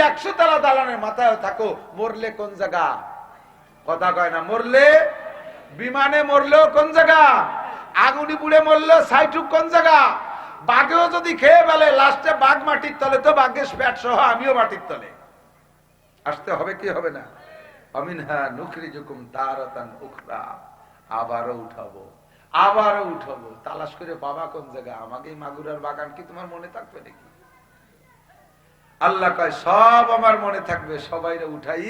100 তলা দালানের মাথায় থাকো, মরলে কোন জায়গা? কথা কয় না। মরলে বিমানে মরলেও কোন জায়গা? আগুনি পুড়ে মরলেও সাইটুক কোন জায়গা? বাঘেও যদি খেয়ে ফেলে লাস্টে বাঘ মাটির তলে, তো বাঘের পেট সহ আমিও মাটির তলে আসতে হবে কি হবে না? আমিনহা নুখরিজুকুম তারাতান উখরা, আবারও উঠাবো, আবারও উঠাবো। তালাশ করে বাবা কোন জায়গা? আমাকে মাগুরার বাগান কি তোমার মনে থাকবে নাকি? আল্লাহ কয় সব আমার মনে থাকবে, সবাইরে উঠাই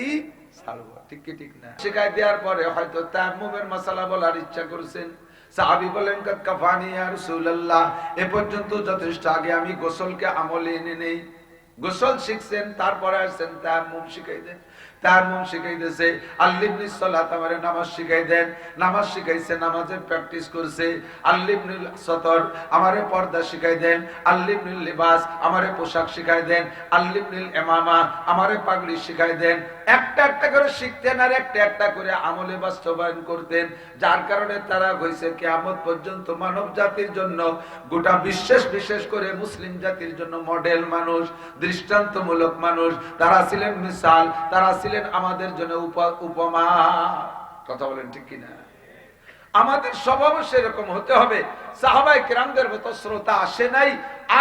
ছাড়বো। ঠিক কি ঠিক না? শিখাই দেওয়ার পরে হয়তো তায়াম্মুমের মাসালা বলার ইচ্ছা করছেন। সাহাবী বলেন কাদ কাফানি ইয়া রাসূলুল্লাহ, এ পর্যন্ত যথেষ্ট। আগে আমি গোসলকে আমলে এনে নেই। গোসল শিখছেন, তারপরে আসছেন তায়াম্মুম শিখাই দেন। তায়াম্মুম শিখাই দিয়েছে। আল্লিবনিস সালাত, আমারে নামাজ শিখাই দেন। নামাজ শিখাইছে, নামাজের প্র্যাকটিস করছে। আল্লিবনুল সতর, আমারে পর্দা শিখাই দেন। আল্লিবনুল লিবাস, আমারে পোশাক শিখাই দেন। আল্লিবনুল ইমামা, আমারে পাগড়ি শিখাই দেন। একটা একটা করে শিখতেন আর একটা একটা করে আমলে বাস্তবায়ন করতেন। যার কারণে তারা হয়েছে কিয়ামত পর্যন্ত মানব জাতির জন্য, গোটা বিশেষ করে মুসলিম জাতির জন্য মডেল মানুষ, দৃষ্টান্তমূলক মানুষ। তারা ছিলেন মিসাল, তারা ছিলেন আমাদের জন্য উপমা। কথা বলেন ঠিক কিনা? আমাদের স্বভাব সেরকম হতে হবে। সাহাবায়ে কেরামদের মতো শ্রোতা আসে নাই,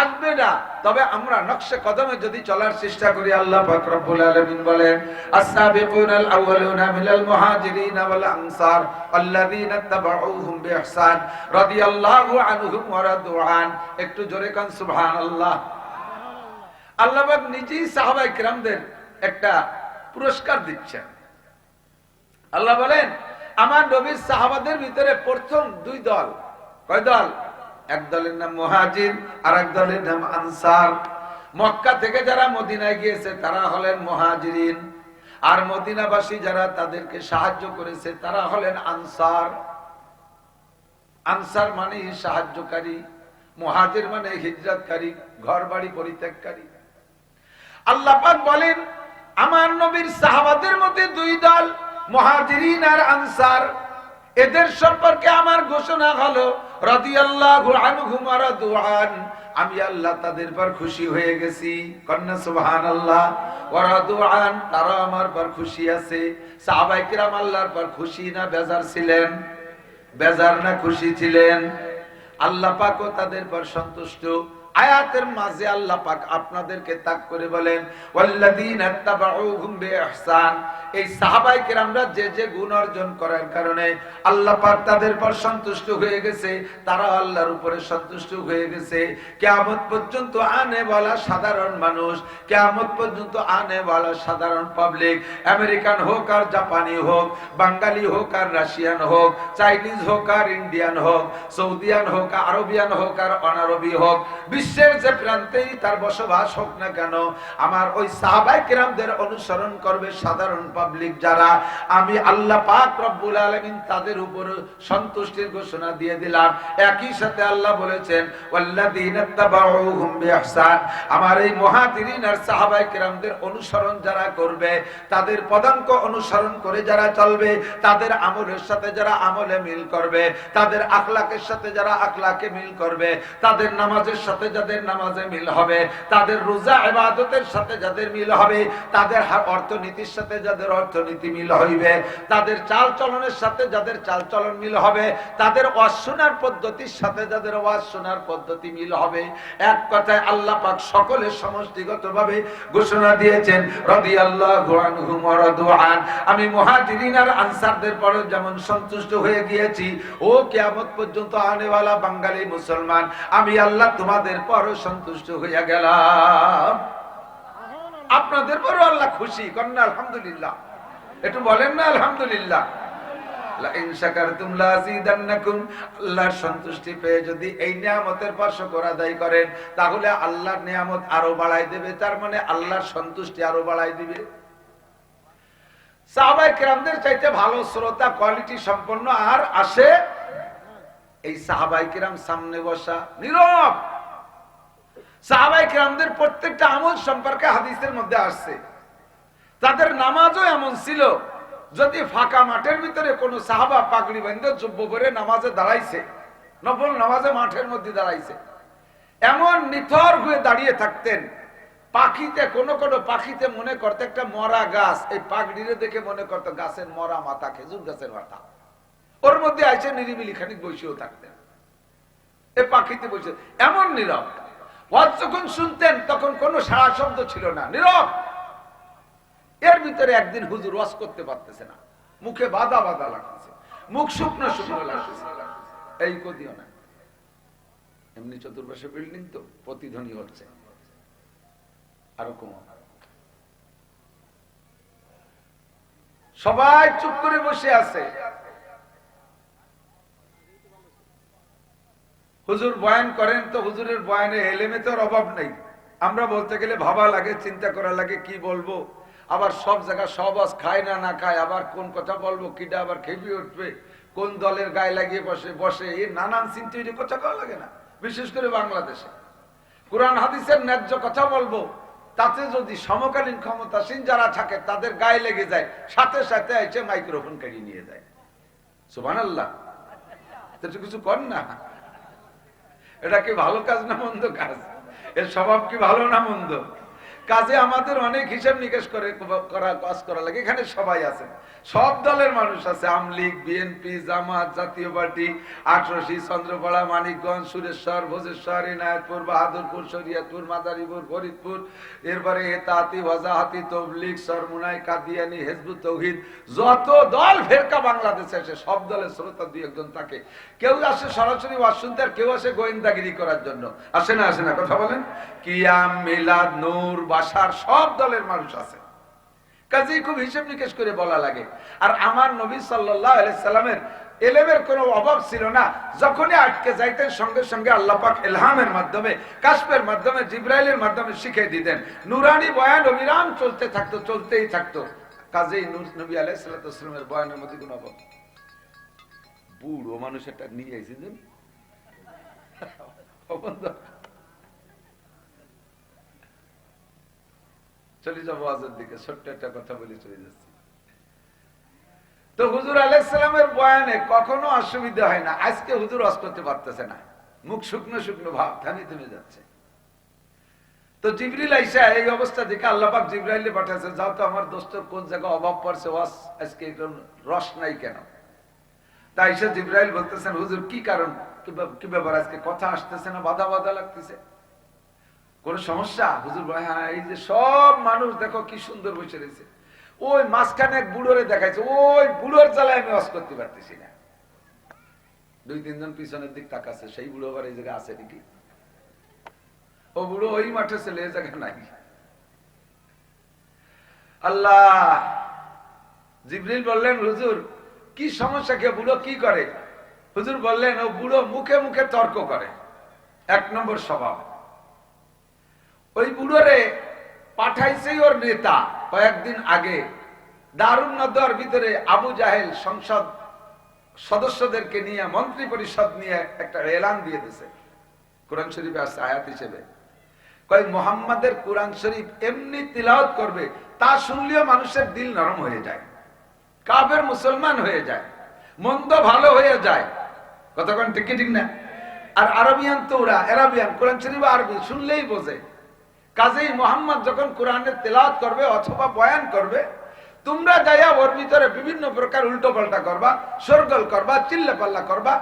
আসবে না। তবে আমরা নকশে কদমে যদি চলার চেষ্টা করি, আল্লাহ পাক রব্বুল আলামিন বলেন আস-সাবিকুনাল আউয়ালুনা মিনাল মুহাজিরিন ওয়াল আনসার আল্লাযীনা তাবাউহুম বিইহসান রাদিয়াল্লাহু আনহুম ওয়া রাদু আন। একটু জোরে কান সুবহানাল্লাহ। আল্লাহ পাক নিজেই সাহাবায়ে কেরামদের একটা পুরস্কার দিচ্ছেন। আল্লাহ বলেন আমার নবীর সাহাবাদের ভিতরে প্রথম দুই দল। কয় দল? এক দলের নাম মুহাজির, আর এক দলের নাম আনসার। মক্কা থেকে যারা মদিনায় গিয়েছে তারা হলেন মুহাজিরিন, আর মদিনাবাসী যারা তাদেরকে সাহায্য করেছে তারা হলেন আনসার। আনসার মানে সাহায্যকারী, মুহাজির মানে হিজরতকারী, ঘর বাড়ি পরিত্যাগকারী। আল্লাহ পাক বলেন আমার নবীর সাহাবাদের মধ্যে দুই দল, মুহাজিরিন আর আনসার। এদের সম্পর্কে আমার ঘোষণা হলো রাদিয়াল্লাহু আনহুম ওয়া রাদু আন, আমি আল্লাহ তাদের পর খুশি হয়ে গেছি। কন্না সুবহানাল্লাহ। ওয়া রাদু আন, তারা আমার পর খুশি আছে। সাহাবায়ে কিরাম আল্লাহর পর খুশি না বেজার ছিলেন? বেজার না খুশি ছিলেন? আল্লাহ পাকও তাদের পর সন্তুষ্ট। আয়াতের মাঝে আল্লাহ পাক আপনাদেরকে তাক করে বলেন ওয়াল্লাযীনা তাবাউহুম বিইহসান। এই সাহাবায়ে কেরামরা যে যে গুণ অর্জন করার কারণে আল্লাহ পাক তাদের পর সন্তুষ্ট হয়ে গেছে, তারা আল্লাহর উপরে সন্তুষ্ট হয়ে গেছে। কিয়ামত পর্যন্ত আনে ওয়ালা সাধারণ মানুষ, কিয়ামত পর্যন্ত আনে ওয়ালা সাধারণ পাবলিক, আমেরিকান হোক আর জাপানি হোক, বাঙালি হোক আর রাশিয়ান হোক, চাইনিজ হোক আর ইন্ডিয়ান হোক, সৌদিয়ান হোক, আরবিয়ান হোক আর অনারবি হোক, বিশ্বের যে প্রান্তেই তার বসবাস হোক না কেন, আমার ওই সাহাবায়ে কেরামদের অনুসরণ করবে সাধারণ পাবলিক যারা। আমি আল্লাহ পাক রব্বুল আলামিন তাদের উপর সন্তুষ্টির ঘোষণা দিয়ে দিলাম। একই সাথে আল্লাহ বলেছেন ওয়াল্লাযীনা তাবাউহুম বিইহসান, আমার এই মুহাজিরিন আর সাহাবায়ে কেরামদের অনুসরণ যারা করবে, তাদের পদাঙ্ক অনুসরণ করে যারা চলবে, তাদের আমলের সাথে যারা আমলে মিল করবে, তাদের আখলাকের সাথে যারা আখলাকে মিল করবে, তাদের নামাজের সাথে যাদের নামাজে মিল হবে, তাদের রোজা ইবাদতের সাথে যাদের মিল হবে, তাদের অর্থনীতির সাথে যাদের অর্থনীতি মিল হইবে, তাদের চাল চলনের সাথে যাদের চাল চলন মিল হবে, তাদের ওয়াজ শোনার পদ্ধতির সাথে যাদের ওয়াজ শোনার পদ্ধতি মিল হবে। এক কথায় আল্লাহ পাক সকলের সমষ্টিগতভাবে ঘোষণা দিয়েছেন রাদিয়াল্লাহু আনহুম ওয়া রাদু আন। আমি মুহাজিরিন আর আনসারদের পরে যেমন সন্তুষ্ট হয়ে গিয়েছি, ও কিয়ামত পর্যন্ত আনেওয়ালা বাঙালি মুসলমান, আমি আল্লাহ তোমাদের পরও সন্তুষ্ট হইয়া গেলাম। আপনাদের পরও আল্লাহ খুশি। কন্যা আলহামদুলিল্লাহ। একটু বলেন না আলহামদুলিল্লাহ। আল্লাহর সন্তুষ্টি পেয়ে যদি এই নিয়ামতের পর শুকর আদায় করেন, তাহলে আল্লাহর নিয়ামত আরো বাড়াই দেবে, তার মানে আল্লাহর সন্তুষ্টি আরো বাড়াই দিবে। সাহাবায়ে কেরামদের চাইতে ভালো শ্রোতা কোয়ালিটি সম্পন্ন আর আসে? এই সাহাবায়ে কেরাম সামনে বসা নীরব। সাহাবায়ে কেরামদের প্রত্যেকটা আমল সম্পর্কে হাদিসের মধ্যে আসছে। তাদের নামাজও এমন ছিল, যদি ফাঁকা মাঠের ভিতরে কোন সাহাবা পাগড়ি বেঁধে জুব্ব পরে নামাজে দাঁড়াইছে, নফল নামাজে মাঠের মধ্যে দাঁড়াইছে, এমন নিথর হয়ে দাঁড়িয়ে থাকতেন পাখিতে কোন পাখিতে মনে করতে একটা মরা গাছ, এই পাগড়িরে দেখে মনে করতো গাছের মরা মাথা, খেজুর গাছের মাথা, ওর মধ্যে আইসে নিরিবিলি খানিক বসেও থাকতেন। এই পাখিতে বসে এমন নীরব, ওয়াজ যখন শুনতেন তখন কোনো সাড়া শব্দ ছিল না, নীরব। এর ভিতরে একদিন হুজুর ওয়াজ করতে পারতেছে না, মুখে বাধা বাধা লাগতেছে, মুখ শুকনো শুকনো লাগতেছে, এই কদিও না। এমনি চতুর্পাশে বিল্ডিং তো প্রতিধ্বনি হচ্ছে, আরো কম। সবাই চুপ করে বসে আছে। হুজুর বয়ান করেন তো হুজুরের বয়ানে এলেমে তোর অভাব নেই। আমরা বলতে গেলে ভাবা লাগে, চিন্তা করা লাগে, কি বলবো, আবার সব জায়গায় সব আজ খায় না না খায়, আবার কোন কথা বলবো, কিটা আবার খেপে উঠবে, কোন দলের গায়ে লাগিয়ে বসে বসে, এই নানান চিন্তা কথা করা লাগে না। বিশেষ করে বাংলাদেশে কোরআন হাদিসের ন্যায্য কথা বলবো, তাতে যদি সমকালীন ক্ষমতাসীন যারা থাকে তাদের গায়ে লেগে যায়, সাথে সাথে এসে মাইক্রোফোন কেড়ে নিয়ে যায়। সুবহানাল্লাহ। কিছু কর না, এটা কি ভালো কাজ না মন্দ কাজ? এর স্বভাব কি ভালো না মন্দ? কাজে আমাদের অনেক হিসাব নিকেশ করে কাজ করা লাগে। এখানে সবাই আছে, সব দলের মানুষ আছে, আমলীগ, বিএনপি, জামাত, জাতীয় পার্টি, আটরশি, চন্দ্রপাড়া, মানিকগঞ্জ, সুরেশ্বর, ভোজেশ্বর, ইনায়তপুর, বাহাদুরপুর, শরিয়তপুর, মাদারীপুর, ফরিদপুর, এরপরে হেতাহাতি, ওয়াজাহাতি, তবলিগ, সরমুনাই, কাদিয়ানি, হিজবুত তাওহীদ, যত দল ফেরকা বাংলাদেশে আসে সব দলের শ্রোতা দুই একজন থাকে। কেউ আসে সরাসরি ওয়াজ শুনতে, আর কেউ আসে গোয়েন্দাগিরি করার জন্য। আসে না আসে না? কথা বলেন। কিয়াম, মিলাদ, নূর, বাসার সব দলের মানুষ আছে, কাজেই খুব হিসেব নিকেশ করে বলা লাগে। আর আমার নবী সাল্লাল্লাহু আলাইহি সাল্লামের এলেমের কোনো অভাব ছিল না। যখনই আটকে যাইতেন সঙ্গে সঙ্গে আল্লাহ পাক ইলহামের মাধ্যমে, কাশফের মাধ্যমে, জিবরাইলের মাধ্যমে শিখিয়ে দিতেন। নূরানি বয়ান অবিরাম চলতে থাকতো, চলতেই থাকতো। কাজেই নবী আলাইহিস সালাতু ওয়াস সালামের বয়ানের মধ্যে কোনো অভাব। বুড়ো মানুষ একটা নিয়ে এসেছেন, চলে যাবো আজের দিকে, ছোট্ট একটা কথা বলে চলে যাচ্ছি। তো হুজুর আলাইহিস সালামের বয়ানে কখনো অসুবিধা হয় না। আজকে হুজুর ওয়াজ করতে পারতেছে না, মুখ শুকনো শুকনো ভাব, থামি থেমে যাচ্ছে। তো জিবরিল আইসা এই অবস্থা দেখে আল্লাহ পাক জিবরাইলে পাঠাইছে, যাও তো আমার দোস্তের কোন জায়গায় অভাব পড়ছে, ওয়াজ আজকে রস নাই কেন? তাই আইসা জিবরাইল বলতেছেন, হুজুর কি কারণ, কি ব্যাপার, আজকে কথা আসতেছে না, বাধা বাধা লাগতেছে, কোন সমস্যা? হুজুর বলে, হ্যাঁ, এই যে সব মানুষ দেখো কি সুন্দর বসে রয়েছে, ওই মাঝখানে এক বুড়োরে দেখাইছে, ওই বুড়োর জ্বালায় আমি ওয়াজ করতে পারতেছি না। দুই তিনজন পিছনের দিক তাকাচ্ছে, সেই বুড়ো আবার এই জায়গায় আছে নাকি? ও বুড়ো ওই মাঠে ছেলে, এই জায়গায় নাই। আল্লাহ, জিবরিল বললেন, হুজুর কি সমস্যা, কে বুড়ো কি করে? হুজুর বললেন, ও বুড়ো মুখে মুখে তর্ক করে, এক নম্বর স্বভাব। ওই বুড়োরে পাঠাইছে ওর নেতা কয়েকদিন আগে দারুন নদওয়ার ভিতরে আবু জাহেল সংসদ সদস্যদেরকে নিয়ে, মন্ত্রী পরিষদ নিয়ে একটা এলান দিয়ে দিয়েছে, কোরআন শরীফে আছে আয়াত হিসেবে, কয় মুহাম্মাদের কোরআন শরীফ এমনি তিলাওয়াত করবে, তা শুনলেও মানুষের দিল নরম হয়ে যায়, কাফের মুসলমান হয়ে যায়, মন্দ ভালো হয়ে যায়। কতক্ষণ ঠিক ঠিক না? আর আরবিয়ান তো ওরা আরবিয়ান, কোরআন শরীফ আরবি, শুনলেই বোঝে। কাজেই মুহাম্মদ যখন কোরআনের তেলাওয়াত করবে অথবা বয়ান করবে, তোমরা যাইয়া ওর ভিতরে বিভিন্ন প্রকার উল্টো পাল্টা করবা, শোরগোল করবা, চিল্লা পাল্লা করবা,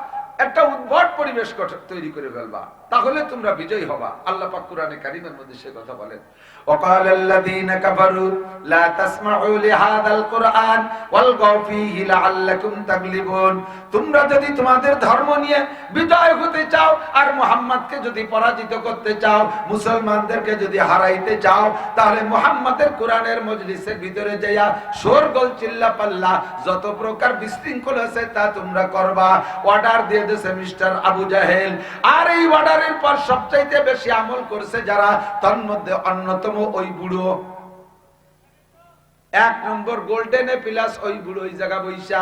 একটা উদ্ভট পরিবেশ তৈরি করে ফেলবা, তাহলে তোমরা বিজয়ী হবা। আল্লাহ পাক কোরআনে কারীমের মধ্যে সে কথা বলেন, ওয়াকালাল্লাযীনা কাফারু লা তাসমাউ লিহাযাল কুরআন ওয়ালগাউ ফীহি লাআল্লাকুম তাগলিবুন। তোমরা যদি তোমাদের ধর্ম নিয়ে বিজয় হতে চাও, আর মুহাম্মদকে যদি পরাজিত করতে চাও, মুসলমানদেরকে যদি হারাইতে চাও, তাহলে মুহাম্মদের কোরআনের মজলিসের ভিতরে যাইয়া শোরগোল, চিল্লা পাল্লা, যত প্রকার বিশৃঙ্খল আছে তা তোমরা করবা। অর্ডার দিয়ে দিয়েছে মিস্টার আবু জাহেল। আর এই অর্ডারের পর সবচাইতে বেশি আমল করছে যারা, তার মধ্যে অন্যতম ওই বুড়ো। এক নম্বর গোল্ডেনে প্লাস ওই বুড়ো ওই জায়গা বৈশা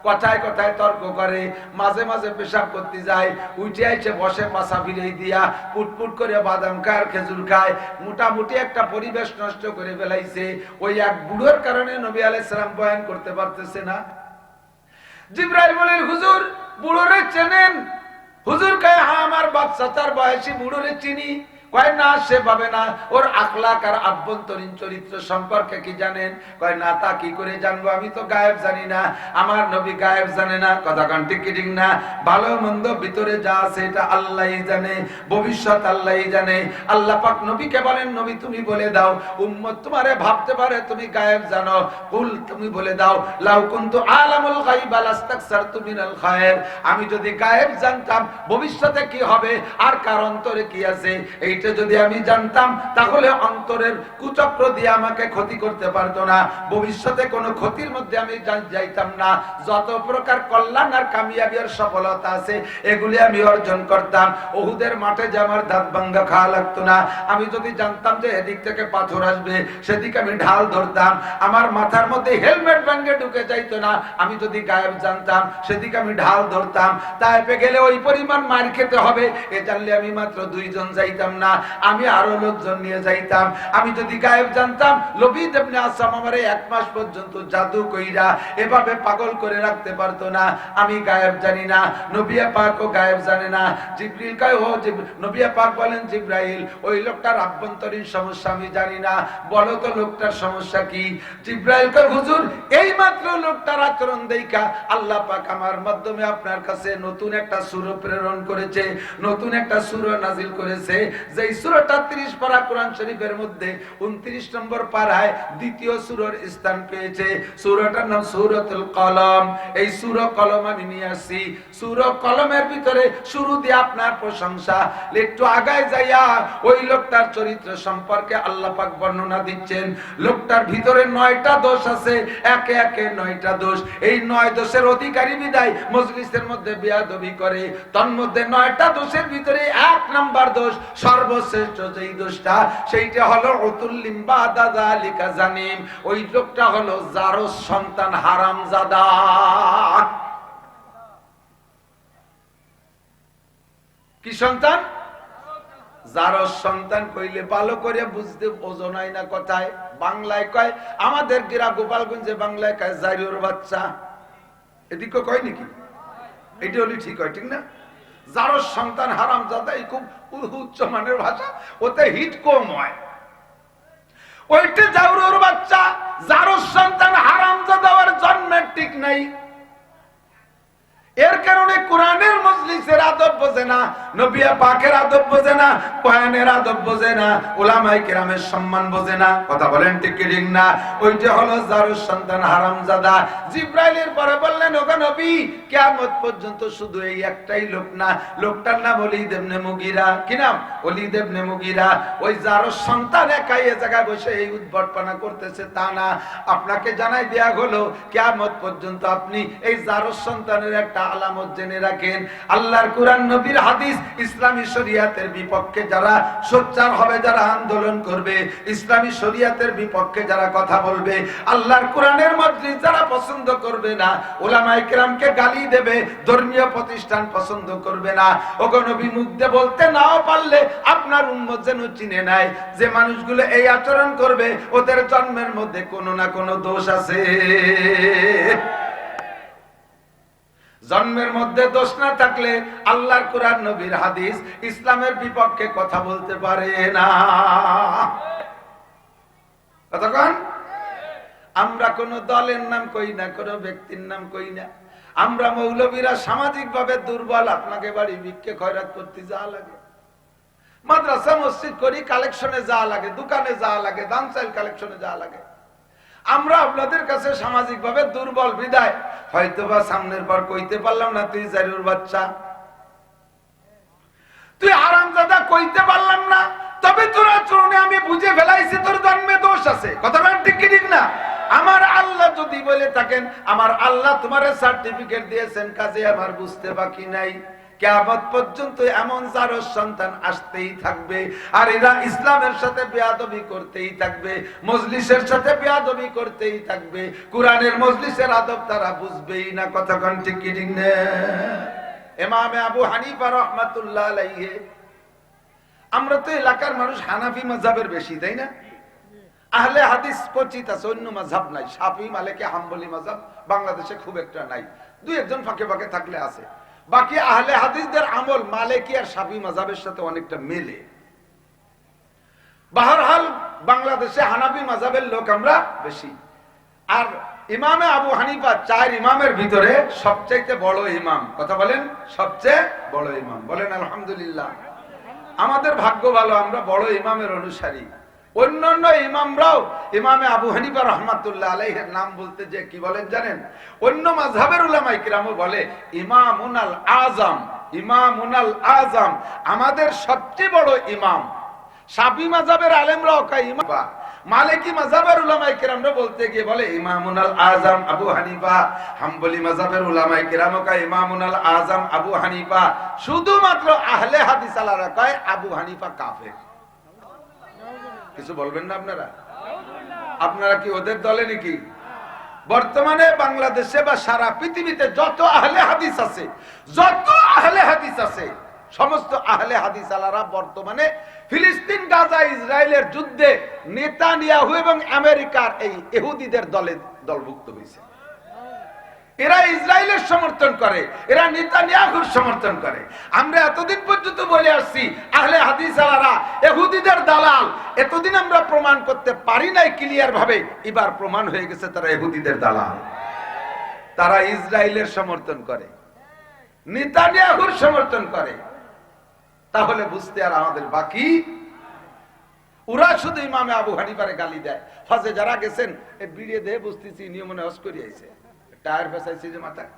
কথায় কথায় তর্ক করে, মাঝে মাঝে পেশাব করতে যায়, উঠে আইছে বসে পাশা ফিরে দিয়া পুটপুট করে বাদাম খায় আর খেজুর খায়, মোটামুটি একটা পরিবেশ নষ্ট করে ফেলাইছে। ওই এক বুড়োর কারণে নবী আলাইহিস সালাম বয়ান করতে পারতেছে না। জিবরাইল বলেন, হুজুর বুড়োরে চেনেন? হুজুর কয়, হ্যাঁ, আমার বাচ্চা তার বয়সী বুড়োরে চিনি। কয় না সেভাবে না, ওর আখলাক আর আভ্যন্তরীণ চরিত্র সম্পর্কে কি জানেন? কয় না, তা কি করে জানবো, আমি তো গায়েব জানি না, আমার নবী গায়েব জানে না। কথা কান ঠিক কি ঠিক না? ভালো মন্দ ভিতরে যা আছে এটা আল্লাহই জানে, ভবিষ্যৎ আল্লাহই জানে। আল্লাহ পাক নবীকে বলেন, নবী তুমি বলে দাও, উম্মত তোমারে ভাবতে পারে তুমি গায়েব জানো, কুল তুমি বলে দাও, লাউ কুনতু আলামুল গায়ব লাস্তাকসারতু মিনাল খায়র, আমি যদি গায়েব জানতাম ভবিষ্যতে কি হবে আর কার অন্তরে কি আছে এইটা যদি আমি জানতাম, তাহলে অন্তরের কুচক্র দিয়ে আমাকে ক্ষতি করতে পারতো না, ভবিষ্যতে কোনো ক্ষতির মধ্যে আমি যাইতাম না। যত প্রকার কল্যাণ আর কামিয়াবি আর সফলতা আছে এগুলি আমি অর্জন করতাম। উহুদের মাঠে যে আমার দাঁত ভাঙ্গা খাওয়া লাগতো না, আমি যদি জানতাম যে এদিক থেকে পাথর আসবে সেদিকে আমি ঢাল ধরতাম। আমার মাথার মধ্যে হেলমেট ভাঙ্গে ঢুকে যাইতো না, আমি যদি গায়েব জানতাম সেদিকে আমি ঢাল ধরতাম। তাইফে গেলে ওই পরিমাণ মার খেতে হবে এ জানলে আমি মাত্র 2 জন যাইতাম না, আমি আরো লোকজন নিয়ে যাইতাম। আমি যদি গায়েব জানতাম, লবিদ ইবনে আসাম আমারে 1 মাস পর্যন্ত জাদু কইরা এভাবে পাগল করে রাখতে পারতো না। আমি গায়েব জানি না, নবী পাকও গায়েব জানে না। জিবরিল কয়, ও নবী পাক বলেন, জিবরাইল ওই লোকটার আভ্যন্তরীণ সমস্যা আমি জানি না, বলো তো লোকটার সমস্যা কি? জিবরাইল কয়, হুজুর এই মাত্র লোকটার আচরণ দেইখা আল্লাহ পাক আমার মাধ্যমে আপনার কাছে নতুন একটা সূরা প্রেরণ করেছে, নতুন একটা সূরা নাজিল করেছে। যেই সূরাটা 30 পারা কোরআন শরীফের মধ্যে 29 নম্বর পারায় দ্বিতীয় সূরার স্থান পেয়েছে। সূরাটার নাম সূরাতুল কলম। এই সূরা কলম আমি নিয়ে আসি। সূরা কলমের ভিতরে শুরু দিয়ে আপনার প্রশংসা, একটু আগায় যাইয়া ওই লোকটার চরিত্র সম্পর্কে আল্লাহ পাক বর্ণনা দিচ্ছেন। লোকটার ভিতরে 9টা দোষ আছে, একে একে 9টা দোষ। এই 9 দোষের অধিকারী বিদায় মজলিসের মধ্যে বেয়াদবি করে। তন্মধ্যে 9টা দোষের ভিতরে 1 নাম্বার দোষ, সর্বশ্রেষ্ঠ যেই দোষটা, সেইটা হলো উতুল্লিম বাদা যালিকা জানিম। ওই লোকটা হলো জারস সন্তান হারামজাদা। কি সন্তান? জারস সন্তান কইলে ভালো করে বুঝতে বোঝাই না কথায়। বাংলায় কয়, আমাদের গিরা গোপালগঞ্জে বাংলায় কয় জারিওর বাচ্চা, এদিকে কয় নাকি? এটা হলি ঠিক হয়, ঠিক না? জারস সন্তান হারামজাদা, এই খুব উচ্চ মানের ভাষা, ওতে হিট কম হয়। ওইটা জারুর বাচ্চা, জারস সন্তান হারামজাদা, ওর জন্মের ঠিক নাই। এর কারণে কোরআনের মজলিসের আদব বোঝে না, নবী পাকের আদব বোঝে না, কোরআনের আদব বোঝে না, উলামায়ে কেরামের সম্মান বোঝে না। কথা বলেন ঠিক কি ঠিক না? ওইটা হলো জারুর সন্তান হারামজাদা। জিবরাইলের পরে বললেন, ওগো নবী, কিয়ামত পর্যন্ত শুধু এই একটাই লোক না, লোকটার নাম ওলীদ ইবনে মুগীরা। কি নাম? ওলীদ ইবনে মুগীরা। ওই জারুর সন্তান একাই এই জায়গায় বসে এই উদ্ভটপনা করতেছে তা না। আপনাকে জানাই দেয়া হলো, কিয়ামত পর্যন্ত আপনি এই জারুর সন্তানের একটা আলামত জেনে রাখেন। আল্লাহর কোরআন, নবীর হাদিস, ইসলামী শরীয়তের বিপক্ষে যারা সোচ্চার হবে, যারা আন্দোলন করবে, ইসলামী শরীয়তের বিপক্ষে যারা কথা বলবে, আল্লাহর কোরআনের মজলিস যারা পছন্দ করবে না, উলামায়ে কেরামকে গালি দেবে, ধর্মীয় প্রতিষ্ঠান পছন্দ করবে না, ওগো নবী মুখ দিয়ে বলতে নাও পারলে আপনার উম্মত যেন চিনে নেয় যে মানুষগুলো এই আচরণ করবে ওদের জন্মের মধ্যে কোনো না কোনো দোষ আছে। জন্মের মধ্যে দোষ না থাকলে আল্লাহর কোরআন, নবীর হাদিস, ইসলামের বিপক্ষে কথা বলতে পারে না। কতক্ষণ? আমরা কোন দলের নাম কই না, কোন ব্যক্তির নাম কই না। আমরা মৌলবীরা সামাজিক ভাবে দুর্বল, আপনাকে বাড়ি ভিক্ষে খয়রাত করতে যাওয়া লাগে, মাদ্রাসা মসজিদ করি কালেকশনে যাওয়া লাগে, দোকানে যাওয়া লাগে, দান চাইল কালেকশনে যাওয়া লাগে। আমরা আপনাদের কাছে সামাজিক ভাবে দুর্বল বিদায় হয়তোবা সামনের বার কইতে পারলাম না, তুই জারিউর বাচ্চা, তুই হারামজাদা, কইতে পারলাম না, তবে তোর আচরণে আমি বুঝে ফেলাইছি তোর জন্মে দোষ আছে। কথা বলেন ঠিক কি ঠিক না? আমার আল্লাহ যদি বলে থাকেন, আমার আল্লাহ তোমার সার্টিফিকেট দিয়েছেন, কাজে আমার বুঝতে বাকি নাই। কিয়ামত পর্যন্ত এমন জারস সন্তান আসতেই থাকবে, আর এরা ইসলামের সাথে বেয়াদবি করতেই থাকবে, মজলিসের সাথে বেয়াদবি করতেই থাকবে, কোরআনের মজলিসের আদব তারা বুঝবেই না। কথা কোন ঠিক কি ঠিক না? ইমামে আবু হানিফা রাহমাতুল্লাহ আলাইহি, আমরা তো এলাকার মানুষ হানাফি মাযহাবের বেশি, তাই না? আহলে হাদিস পরিচিত আছে, অন্য মাযহাব নাই। শাফি, মালিকি, হাম্বলি মাযহাব বাংলাদেশে খুব একটা নাই, দুই একজন ফাঁকে ফাঁকে থাকলে আছে। বাকি আহলে হাদিসদের আমল মালিকি আর শাফি মাযহাবের সাথে অনেকটা মেলে। বাহরহাল বাংলাদেশে হানাফি মাযহাবের লোক আমরা বেশি। আর ইমামে আবু হানিফা 4 ইমামের ভিতরে সবচেয়ে বড় ইমাম। কথা বলেন, সবচেয়ে বড় ইমাম। বলেন আলহামদুলিল্লাহ। আমাদের ভাগ্য ভালো, আমরা বড় ইমামের অনুসারী। অন্যান্য ইমামরাও ইমামে আবু হানিফা রাহমাতুল্লাহ আলাইহির নাম বলতে যে কি বলেন জানেন? অন্য মাযহাবের উলামায়ে কিরামও বলে ইমামুনাল আযম, ইমামুনাল আযম, আমাদের সবচেয়ে বড় ইমাম। শাফি মাযহাবের আলেমরাও কয় ইমাম। মালিকি মাযহাবের উলামায়ে কিরামরা বলতে গিয়ে বলে ইমামুনাল আযম আবু হানিফা। হাম্বলি মাযহাবের উলামায়ে কিরামও কয় ইমামুনাল আযম আবু হানিফা। শুধুমাত্র আহলে হাদিস আলারা কয় আবু হানিফা কাফের। কিছু বলবেন না আপনারা? আপনারা কি ওদের দলে নাকি? বর্তমানে বাংলাদেশে বা সারা পৃথিবীতে যত আহলে হাদিস আছে, যত আহলে হাদিস আছে, সমস্ত আহলে হাদিস আলারা বর্তমানে ফিলিস্তিন, গাজা, ইসরায়েলের যুদ্ধে নেতানিয়াহু এবং আমেরিকার এই ইহুদিদের দলভুক্ত হয়েছে। এরা ইসরায়েলের সমর্থন করে, এরা নেতানিয়াহুর সমর্থন করে। আমরা এতদিন পর্যন্ত বলে আসছি আহলে হাদিস আলারা ইহুদিদের দালাল। এতদিন আমরা প্রমাণ করতে পারি নাই ক্লিয়ার ভাবে, এবার প্রমাণ হয়ে গেছে তারা ইহুদিদের দালাল। তারা ইসরায়েলের সমর্থন করে, নেতানিয়াহুর সমর্থন করে। তাহলে বুঝতে আর আমাদের বাকি, ওরা শুধু ইমামে আবু হানিফারে গালি দেয়। হজে যারা গেছেন এই বিড়িয়ে দেহে বুঝতেছি নিয়মনে হজ করে আইছে, টায়ার ফেসাইছে যে মাথায়,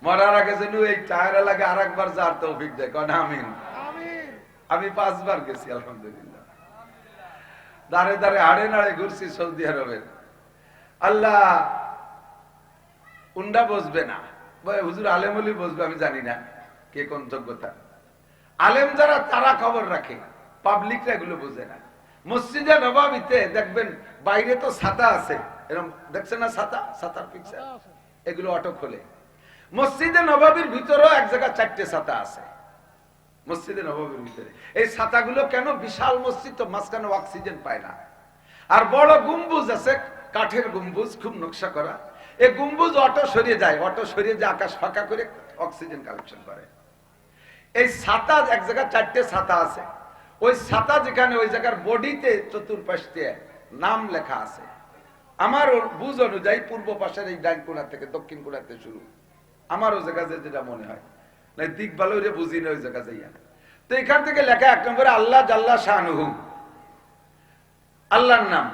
মরার আগে যেন এই টায়ার লাগে আর একবার যার তৌফিক দেয়। কন আমিন। আমি 5 বার গেছি আলহামদুলিল্লাহ, দাঁড়ে দাঁড়ে হাড়ে নাড়ে ঘুরছি সৌদি আরবের। আল্লাহ উন্ডা বসবে না, হুজুর আলেম হলি বসবে, আমি জানি না কে কোন যোগ্যতা। আলেম যারা তারা খবর রাখে, পাবলিকরা এগুলো বোঝে না। মসজিদে নববীতে দেখবেন বাইরে তো ছাতা আছে, এরকম দেখছেন না ছাতা, ছাতার পিকচার, এগুলো অটো খোলে। মসজিদে নববীর ভিতরেও এক জায়গায় 4টে ছাতা আছে মসজিদে নববীর ভিতরে। এই ছাতাগুলো কেন? বিশাল মসজিদ তো, মাঝখানে অক্সিজেন পায় না। আর বড় গম্বুজ আছে, কাঠের গম্বুজ, খুব নকশা করা। এই গম্বুজ অটো সরিয়ে যায়, অটো সরিয়ে যায়, আকাশ ফাঁকা করে অক্সিজেন কালেকশন করে। এই ছাতা এক জায়গায় 4টে ছাতা আছে। ওই ছাতা যেখানে, ওই জায়গার বডিতে চতুর্পাশ দিয়ে নাম লেখা আছে। আমার বুঝ অনুযায়ী পূর্ব পাশের এই ডান কোণা থেকে দক্ষিণ কোণাতে শুরু, আমার ওই জায়গা যেটা মনে হয়, দিক ভালো বুঝি না ওই জায়গা যাইয়া। তো এখান থেকে লেখা 1 নম্বরে আল্লাহ জাল্লা শানুহু, আল্লাহর নাম,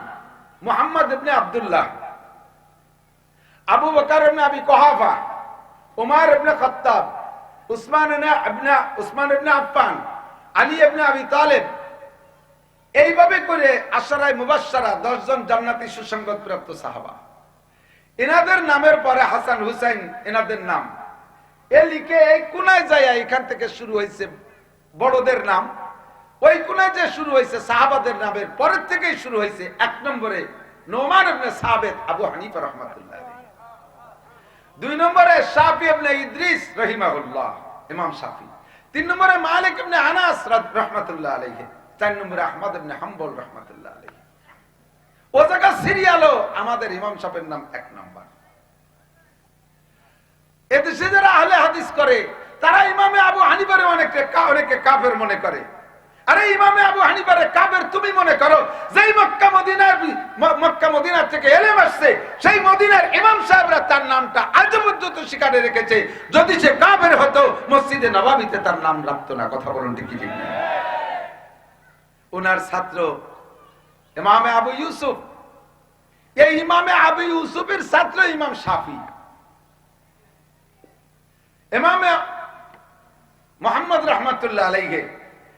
মুহাম্মদ ইবনে আব্দুল্লাহ, আবু বকর ইবনে আবি কুহাফা, উমর ইবনে খাত্তাব, উসমান ইবনে আফফান, আলী ইবনে আবি তালেব। এইভাবে করে আশরায়ে মুবাশশারা 10 জন জান্নাতি সুসংবাদ প্রাপ্ত সাহাবা। এনাদের নামের পরে হাসান হুসাইন এনাদের নাম। এ লিখে এই কোনায় যায়, এখান থেকে শুরু হয়েছে বড়দের নাম, ওই কোনায় যে শুরু হয়েছে সাহাবাদের নামের পরের থেকেই শুরু হয়েছে। 1 নম্বরে নোমান ইবনে সাবিত আবু হানিফা রাহমাতুল্লাহ আলাইহি, 2 নম্বরে শাফি ইবনে ইদ্রিস রাহিমাহুল্লাহ ইমাম শাফি, 3 নম্বরে মালিক ইবনে আনাস রাহমাতুল্লাহ আলাইহি, 4 নম্বরে আহমদ ইবনে হাম্বল রাহমাতুল্লাহ আলাইহি। ও জায়গা সিরিয়ালও আমাদের ইমাম সাহেবের নাম 1 নম্বর। এদেশে যারা আহলে হাদিস করে তারা ইমামে আবু হানিফারে অনেকে কাফের মনে করে। আরে ইমামে আবু হানিফারে কাফের তুমি মনে করো, যেই মক্কা মদিনা থেকে ইলম আসছে, সেই মদিনার ইমাম সাহেবরা তার নামটা আজ পর্যন্ত স্বীকারে রেখেছে। যদি সে কাফের হতো মসজিদে নববীতে তার নাম রাখতো না। কথা বলুন ঠিক কি ঠিক না? ওনার ছাত্র ইমামে আবু ইউসুফ, এই ইমামে আবু ইউসুফের ছাত্র ইমাম শাফি, ইমামে মুহাম্মদ রাহমাতুল্লাহ আলাইহি,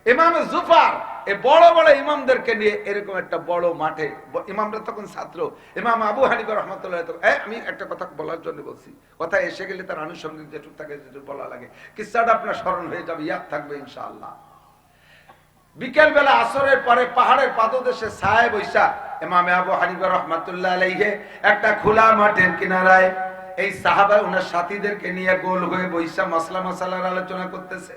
ইমামে জুফার, এই বড় বড় ইমামদেরকে নিয়ে এরকম একটা বড় মাঠে, ইমামরা তখন ছাত্র, ইমাম আবু হানিফা রাহমাতুল্লাহ আলাইহি। আমি একটা কথা বলার জন্য বলছি, কথা এসে গেলে তার আনুষঙ্গিক যেটুকু থাকে যেটুকু বলা লাগে, কিসসাটা আপনার স্মরণ হয়ে যাবে, ইয়াদ থাকবে ইনশাআল্লাহ। বিকেল বেলা আসরের পরে পাহাড়ের পাদদেশে ছায়া বৈশা ইমামে আবু হানিফা রাহমাতুল্লাহ আলাইহি একটা খোলা মাঠের কিনারায় এই সাহাবা ওনার সাথীদেরকে নিয়ে গোল হয়ে বৈশা মাসালার আলোচনা করতেছে।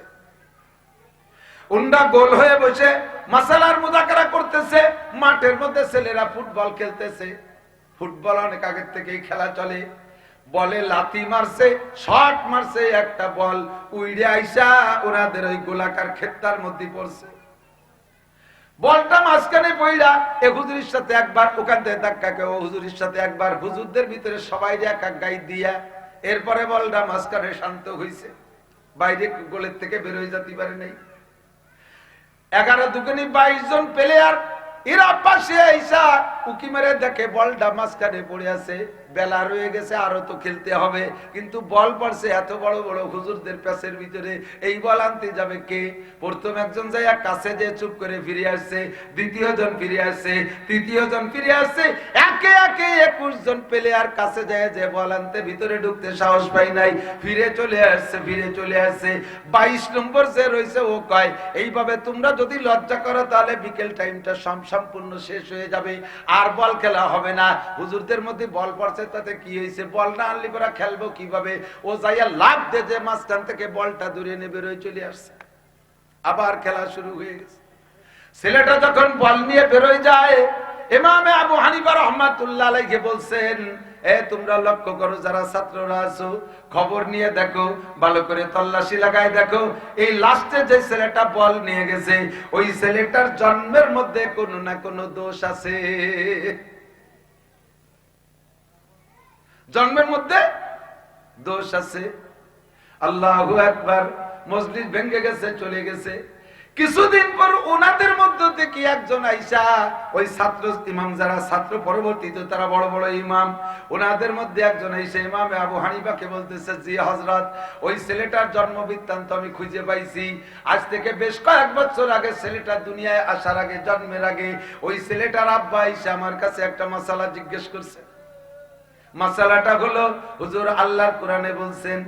উন্ডা গোল হয়ে বসে মাসালার মুযাকারা করতেছে। মাঠের মধ্যে ছেলেরা ফুটবল খেলতেছে। ফুটবল অনেক আগের থেকেই খেলা চলে। বলে লাথি মারছে, শট মারছে, একটা বল উইড়ে আইসা ওনাদের ওই গোলাকার ক্ষেতটার মধ্যে পড়ছে। বলটা মাঝখানে পইড়া এ হুজুরের সাথে একবার ওখান থেকে ধাক্কা খেয়ে, ও হুজুরের সাথে একবার, হুজুরদের ভিতরে সবাই এক এক গাই দিয়া, এরপরে বলটা মাঝখানে শান্ত হইছে, বাইরে গোলের থেকে বের হয়ে যেতে পারে নাই। 11 দুগুনি 22 জন প্লেয়ার, এরা পাশে আইসা উকি মেরে দেখে বলটা মাঝখানে পড়ে আছে। বেলা রয়ে গেছে, আরো তো খেলতে হবে, কিন্তু বল পড়ছে এত বড় বড় হুজুরদের প্যাসের ভিতরে, এই বল আনতে যাবে কে? প্রথম একজন যাই কাছে যে চুপ করে ফিরে আসছে, দ্বিতীয় জন ফিরে আসছে, তৃতীয় জন ফিরে আসছে, একে একে 21 জন প্লেয়ার কাছে যায় যে বল আনতে, ভিতরে ঢুকতে সাহস পাই নাই, ফিরে চলে আসছে, ফিরে চলে আসছে। 22 নম্বর যে রয়েছে ও কয়, এইভাবে তোমরা যদি লজ্জা করো তাহলে বিকেল টাইমটা সম্পূর্ণ শেষ হয়ে যাবে, আর বল খেলা হবে না। হুজুরদের মধ্যে বল পড়ছে, তাতে কি হয়েছে? বল না আনলি পরা খেলবো কিভাবে? ও যাইয়া লাভ দে যে মাঝখান থেকে বলটা দূরে নিয়ে বেরোয় চলে আসছে, আবার খেলা শুরু হয়ে গেছে। ছেলেটা যখন বল নিয়ে বেরোয় যায়, ইমামে আবু হানিফা রাহমাতুল্লাহ আলাইহি বলছেন, এ তোমরা লক্ষ্য করো, যারা ছাত্ররা আছো খবর নিয়ে দেখো, ভালো করে তল্লাশি লাগায় দেখো, এই লাস্টে যে ছেলেটা বল নিয়ে গেছে, ওই ছেলেটার জন্মের মধ্যে কোনো না কোনো দোষ আছে। জন্মের মধ্যে দোষ আছে। আল্লাহু আকবার। মসজিদ ভেঙে গেছে, চলে গেছে। কিছুদিন পর ওনাদের মধ্য থেকে একজন আইসা, ওই ছাত্র ইমাম যারা ছাত্র পরবর্তীতে তারা বড় বড় ইমাম, ওনাদের মধ্যে একজন আইসা ইমামে আবু হানিফাকে বলতেছে, জি হযরত, ওই ছেলেটার জন্ম বৃত্তান্ত আমি খুঁজে পাইছি। আজ থেকে বেশ কয়েক বছর আগে, ছেলেটা দুনিয়ায় আসার আগে, জন্মের আগে, ওই ছেলেটার আব্বা আইসা আমার কাছে একটা মাসালা জিজ্ঞেস করছে। মাসালাটা হলো, হুজুর আল্লাহর কোরআনে বলছেন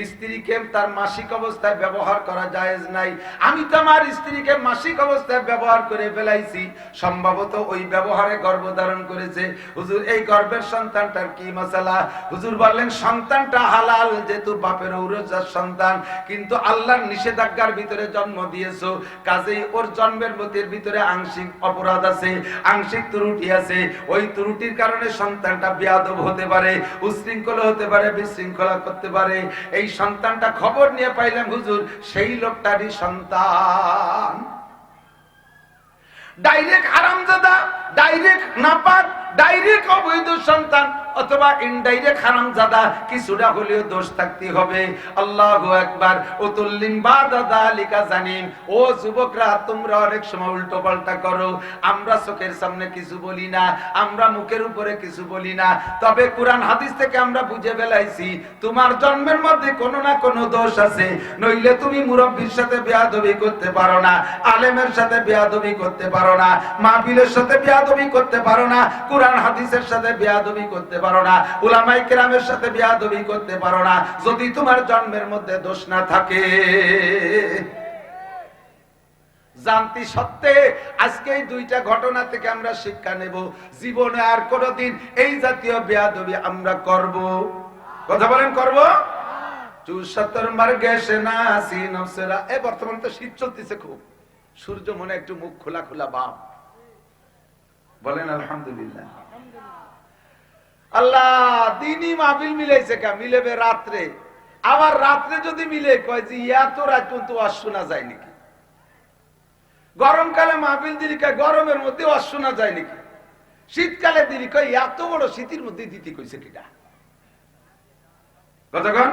স্ত্রীকে তার মাসিক অবস্থায় ব্যবহার করা জায়েজ নাই। আমি তো আমার স্ত্রীকে মাসিক অবস্থায় ব্যবহার করে ফেলাইছি, সম্ভবত ওই ব্যবহারে গর্ভধারণ করেছে। হুজুর এই গর্ভের সন্তানটার কি মাসালা? হুজুর বললেন, সন্তানটা হালাল, যেহেতু বাপের ঔরজার সন্তান, কিন্তু আল্লাহর নিষেধাজ্ঞার ভিতরে জন্ম দিয়েছো, কাজেই ওর জন্মের মধ্যে ভিতরে আংশিক অপরাধ আছে, আংশিক ত্রুটি আছে। ওই ত্রুটির কারণে সন্তানটা বেয়াদব হতে পারে, উশৃঙ্খল হতে পারে, বিশৃঙ্খলা করতে পারে। এই সন্তানটা খবর নিয়ে পাইলাম হুজুর সেই লোকটারই সন্তান। ডাইরেক্ট হারামজাদা, ডাইরেক্ট নাপাক, ডাইরেক্ট অবৈধ সন্তান, অথবা ইনডাইরেক্ট হারামজাদা, কিছুটা হলেও দোষ থাকতে হবে। আল্লাহু আকবার। উতুল্লিম বাদা যালিকা জানিম। ও যুবকরা, তোমরা অনেক সময় উল্টো পাল্টা করো। আমরা চোখের সামনে কিছু বলি না, আমরা মুখের উপরে কিছু বলি না, তবে কোরআন হাদিস থেকে আমরা বুঝে ফেলাইছি তোমার জন্মের মধ্যে কোনো না কোনো দোষ আছে। নইলে তুমি মুরব্বির সাথে বেয়াদবি করতে পারো না, আলেমের সাথে বেয়াদবি করতে পারো না, মাহফিলের সাথে বেয়াদবি করতে পারো না, কোরআন হাদিসের সাথে বেয়াদবি করতে পারো না, উলামায়ে কেরামের সাথে বেয়াদবি করতে পারো না, যদি তোমার জন্মের মধ্যে দোষ না থাকে। জানতি সত্ত্বে আজকে এই দুইটা ঘটনা থেকে আমরা শিক্ষা নেব, জীবনে আর কোনদিন এই জাতীয় বেয়াদবি আমরা করব। কথা বলেন, করব? 74 মার গেছে না সিনফসরা। এই বর্তমানে তো শীত চলতেছে খুব, সূর্য মনে একটু মুখ খোলা খোলা বাপ। বলেন আলহামদুলিল্লাহ। আল্লাহ দিনই মাহফিল মিলাইছে, কা মিলেবে রাত্রে, আবার রাত্রে যদি মিলে কয় যে এত রাত পর্যন্ত ওয়াজ শোনা যায় নাকি? গরমকালে মাহফিল দিলি কয় গরমের মধ্যে ওয়াজ শোনা যায় নাকি? শীতকালে দিলি কয় এত বড় শীতের মধ্যে দিতে কইছে কিনা? কতক্ষণ?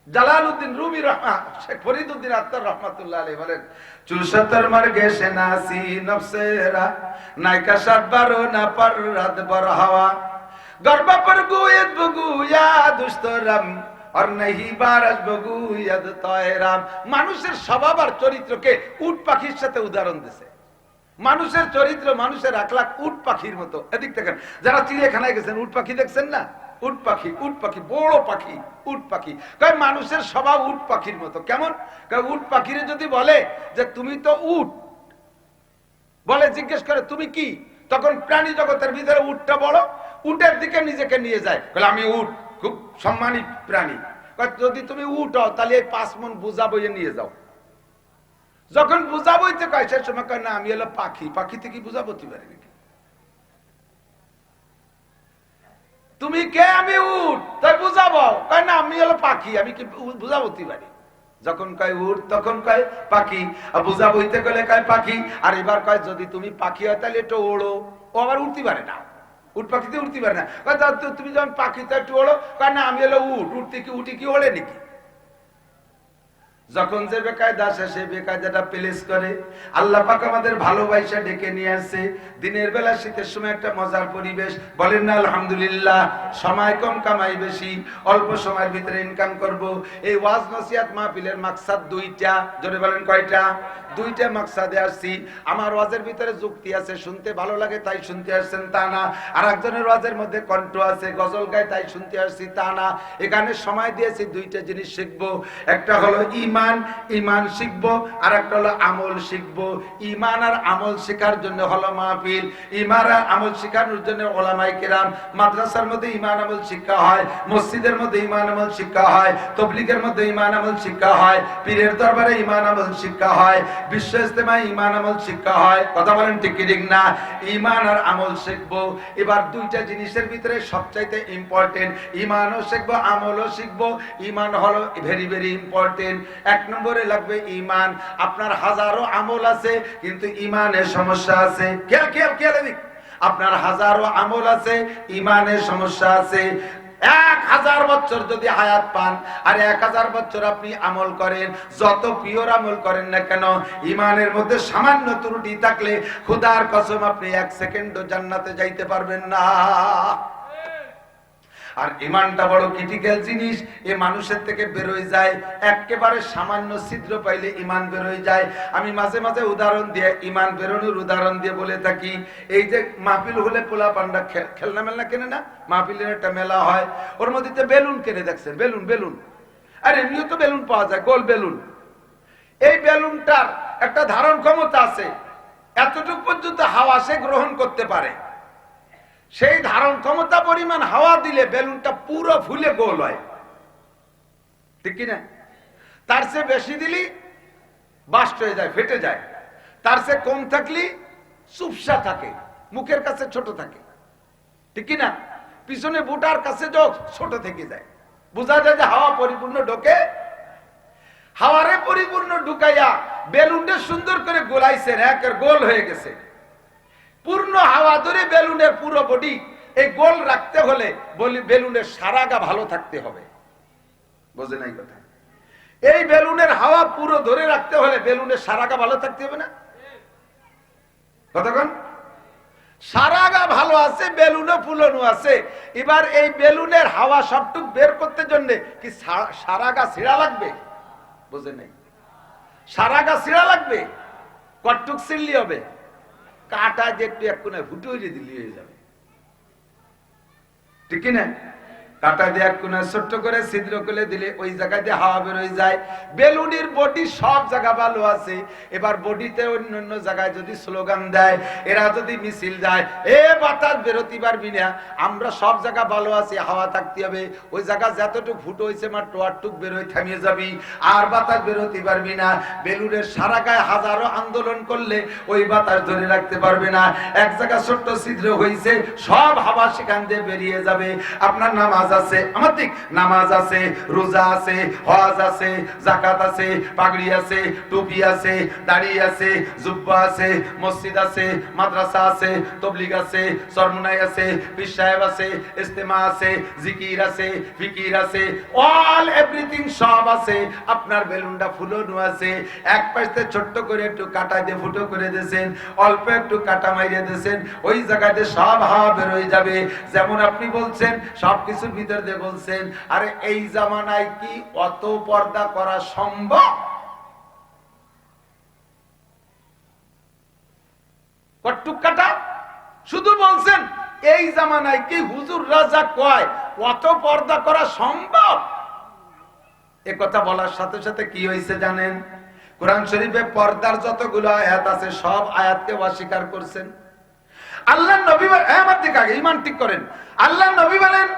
জালালউদ্দিন রুমি রহমান, শেখ ফরিদউদ্দিন আত্তার রহমাতুল্লাহ আলাইহি বলেন, 74 মার গেছে না সিনফসরা, নাইকা সাতবারো না পার রাত বর হাওয়া, গর্বা পর গুয়েত বগুয়া দুস্তরাম আর নাহি বারাস বগুয়াদ তয়রাম। মানুষের স্বভাব আর চরিত্রকে উট পাখির সাথে উদাহরণ দিয়েছে। মানুষের চরিত্র, মানুষের আখলাক উট পাখির মতো। এদিক দেখেন, যারা চিড়িয়াখানায় গেছেন উট পাখি দেখছেন না? উট পাখি, উট পাখি, বড় পাখি, উট পাখি। কয় মানুষের স্বভাব উট পাখির মতো। কেমন? কয় উট পাখিরে যদি বলে যে তুমি তো উট, বলে জিজ্ঞেস করে তুমি কি, তখন প্রাণী জগতের ভিতরে উটটা বড়, উটের দিকে নিজেকে নিয়ে যায়, বলে আমি উট, খুব সম্মানিত প্রাণী। যদি তুমি উট হও তাহলে এই 5 মণ বোঝা বইয়ে নিয়ে যাও। যখন বোঝা বইতে কয় সে সময় কয় না আমি হলো পাখি, পাখি থেকে বোঝা বইতে পারি নাকি? তুমি কে? আমি উট। তাই বুঝাবো? কয় না আমি হলো পাখি। আমি কি বুঝাবো পারি? যখন কয় উট তখন কয় পাখি, আর বুঝাবো হইতে গেলে কয় পাখি। আর এবার কয় যদি তুমি পাখি হয় তাহলে একটু ওড়ো। ও আবার উঠতে পারে না, উট পাখিতে উঠতে পারে না। তুমি যখন পাখি তো একটু ওড়ো। কয় না আমি হলো উট। উঠতে কি উঠি কি ওড়ে নাকি? যখন যে বেকায়দা আসে সে বেকায়দাটা প্লেস করে। আল্লাহ পাক আমাদের ভালোবাসা ডেকে নিয়ে আসছে। দিনের বেলা শীতের সময় একটা মজার পরিবেশ, বলেন না আলহামদুলিল্লাহ। সময় কম কামাই বেশি, অল্প সময়ের ভিতরে ইনকাম করব। এই ওয়াজ নসিহত মাহফিলের মাকসাদ দুইটা। জোরে বলেন কয়টা? দুইটা মাকসাদে আসছি। আমার ওয়াজের ভিতরে যুক্তি আছে, শুনতে ভালো লাগে তাই শুনতে আসছেন তা না। আর একজনের ওয়াজের মধ্যে কণ্ঠ আছে, গজল গায় তাই শুনতে আসছি তা না। এখানে সময় দিয়েছি দুইটা জিনিস শিখবো। একটা হলো ইমান, ইমান শিখবো। আর একটা হলো আমল শিখবো। ইমান আর আমল শেখার জন্য হলো মাহফিল। ইমান আর আমল শেখানোর জন্য ওলামায়ে কেরাম। মাদ্রাসার মধ্যে ইমান আমল শিক্ষা হয়, মসজিদের মধ্যে ইমান আমল শিক্ষা হয়, তাবলীগের মধ্যে ইমান আমল শিক্ষা হয়, পীরের দরবারে ইমান আমল শিক্ষা হয়, বিশ্ব ইজতেমায় ইমান আমল শিক্ষা হয়। কথা বলেন ঠিক কি ঠিক না? ইমান আর আমল শিখবো। এবার দুইটা জিনিসের ভিতরে সবচাইতে ইম্পর্টেন্ট, ইমানও শিখবো আমলও শিখবো। ইমান হলো ভেরি ভেরি ইম্পর্টেন্ট। এক নম্বরে লাগবে ইমান। আপনার হাজারো আমল আছে কিন্তু ইমানের সমস্যা আছে। খেয়াল খেয়াল খেয়াল দিক। আপনার হাজারো আমল আছে, ইমানের সমস্যা আছে। 1000 বছর যদি হায়াত পান আর 1000 বছর আপনি আমল করেন, যত পিওর আমল করেন না কেন, ইমানের মধ্যে সামান্য ত্রুটি থাকলে খোদার কসম আপনি 1 সেকেন্ডও জান্নাতে যাইতে পারবেন না। আর ইমানটা বড় ক্রিটিক্যাল জিনিস। এ মানুষের থেকে বের হয়ে যায়, একেবারে সামান্য ছিদ্র পাইলে ইমান বের হয়ে যায়। আমি মাঝে মাঝে উদাহরণ দিয়ে, ইমান বেরোনোর উদাহরণ দিয়ে বলে থাকি। এই যে মাহফিল হলে পোলা পান্ডা খেলনা মেলনা কেনে না, মাহফিলের একটা মেলা হয়, ওর মধ্যে বেলুন কেনে দেখছেন, বেলুন বেলুন। আর এমনিও তো বেলুন পাওয়া যায়, গোল বেলুন। এই বেলুনটার একটা ধারণ ক্ষমতা আছে, এতটুকু পর্যন্ত হাওয়া সে গ্রহণ করতে পারে। সেই ধারণ ক্ষমতা পরিমাণ হাওয়া দিলে বেলুনটা পুরো ফুলে গোল হয়, ঠিক কিনা? তার চেয়ে বেশি দিলি বাস্ট হয়ে যায়, ফেটে যায়। তার চেয়ে কম থাকলে চুপসা থাকে, মুখের কাছে ছোট থাকে, ঠিক কিনা? পিছনে বুটার কাছে ছোট থেকে যায়। বোঝা যায় যে হাওয়া পরিপূর্ণ ঢোকে। হাওয়ারে পরিপূর্ণ ঢুকাইয়া বেলুনটা সুন্দর করে গোলাইছেন, একের গোল হয়ে গেছে। পূর্ণ হাওয়া ধরে বেলুনের পুরো বডি এই গোল রাখতে হলে বেলুনের সারা গা ভালো থাকতে হবে। বোঝে নাই কথা? এই বেলুনের হাওয়া পুরো ধরে রাখতে হলে বেলুনের সারা গা ভালো থাকতে হবে না? কতক্ষণ সারা গা ভালো আছে, বেলুনও ফুলনো আছে। এবার এই বেলুনের হাওয়া সবটুক বের করতে জন্য কি সারা গা ছিঁড়া লাগবে? বোঝে নাই? সারা গা ছিঁড়া লাগবে। কটটুক ছিঁড়লি হবে? কাটা যে একটু এক কোনায় ফুটো হয়ে দিলি হয়ে যাবে, ঠিক না? কাটা দিয়ে এক কোনায় ছোট্ট করে ছিদ্র করে দিলে ওই জায়গায় দিয়ে হাওয়া বের হয়ে যায়। বেলুনের বডি সব জায়গা ভালো আছে। এবার বডিতে অন্য অন্য জায়গায় যদি স্লোগান দেয়, এরা যদি মিছিল যায়, এ বাতাস বেরোতে পারবি না, আমরা সব জায়গা ভালো আছি, হাওয়া থাকতে হবে। ওই জায়গা যতটুকু ফুটো হয়েছে মাত্র আটটুক বের হয়ে থামিয়ে যাবি, আর বাতাস বেরোতে পারবি না। বেলুনের সারা গায়ে হাজারো আন্দোলন করলে ওই বাতাস ধরে রাখতে পারবে না। এক জায়গা ছোট্ট ছিদ্র হয়েছে, সব হাওয়া সেখান দিয়ে বেরিয়ে যাবে। আপনার নামাজ আছে, আমার ঠিক নামাজ আছে, রোজা আছে, হজ আছে, যাকাত আছে, পাগড়ি আছে, টুপি আছে, দাড়ি আছে, জুব্বা আছে, মসজিদ আছে, মাদ্রাসা আছে, তাবলীগ আছে, সরমুনাই আছে, পীর সাহেব আছে, ইজতেমা আছে, জিকির আছে, ফিকির আছে, অল এভরিথিং সব আছে। আপনার বেলুনটা ফুলানো আছে, এক পাশে ছোট্ট করে একটু কাটা দিয়ে ফুটো করে দিয়েছেন, অল্প একটু কাটা মাইরে দিয়েছেন, ওই জায়গাতে সব হাওয়া বের হয়ে যাবে। যেমন আপনি বলছেন সবকিছুর ভিতর দিয়ে বলছেন, আরে এই জামানায় কি অত পর্দা করা সম্ভব? কটটুক কাটা শুধু বলছেন এই জামানায় কি হুজুর রাজা কয় অত পর্দা করা সম্ভব? এ কথা বলার সাথে সাথে কি হয়েছে জানেন? কোরআন শরীফে পর্দার যতগুলো আয়াত আছে সব আয়াতকে অস্বীকার করছেন। আল্লাহ নবী আমার দিকে আগে ইমান ঠিক করেন। আল্লাহ নবী বলেন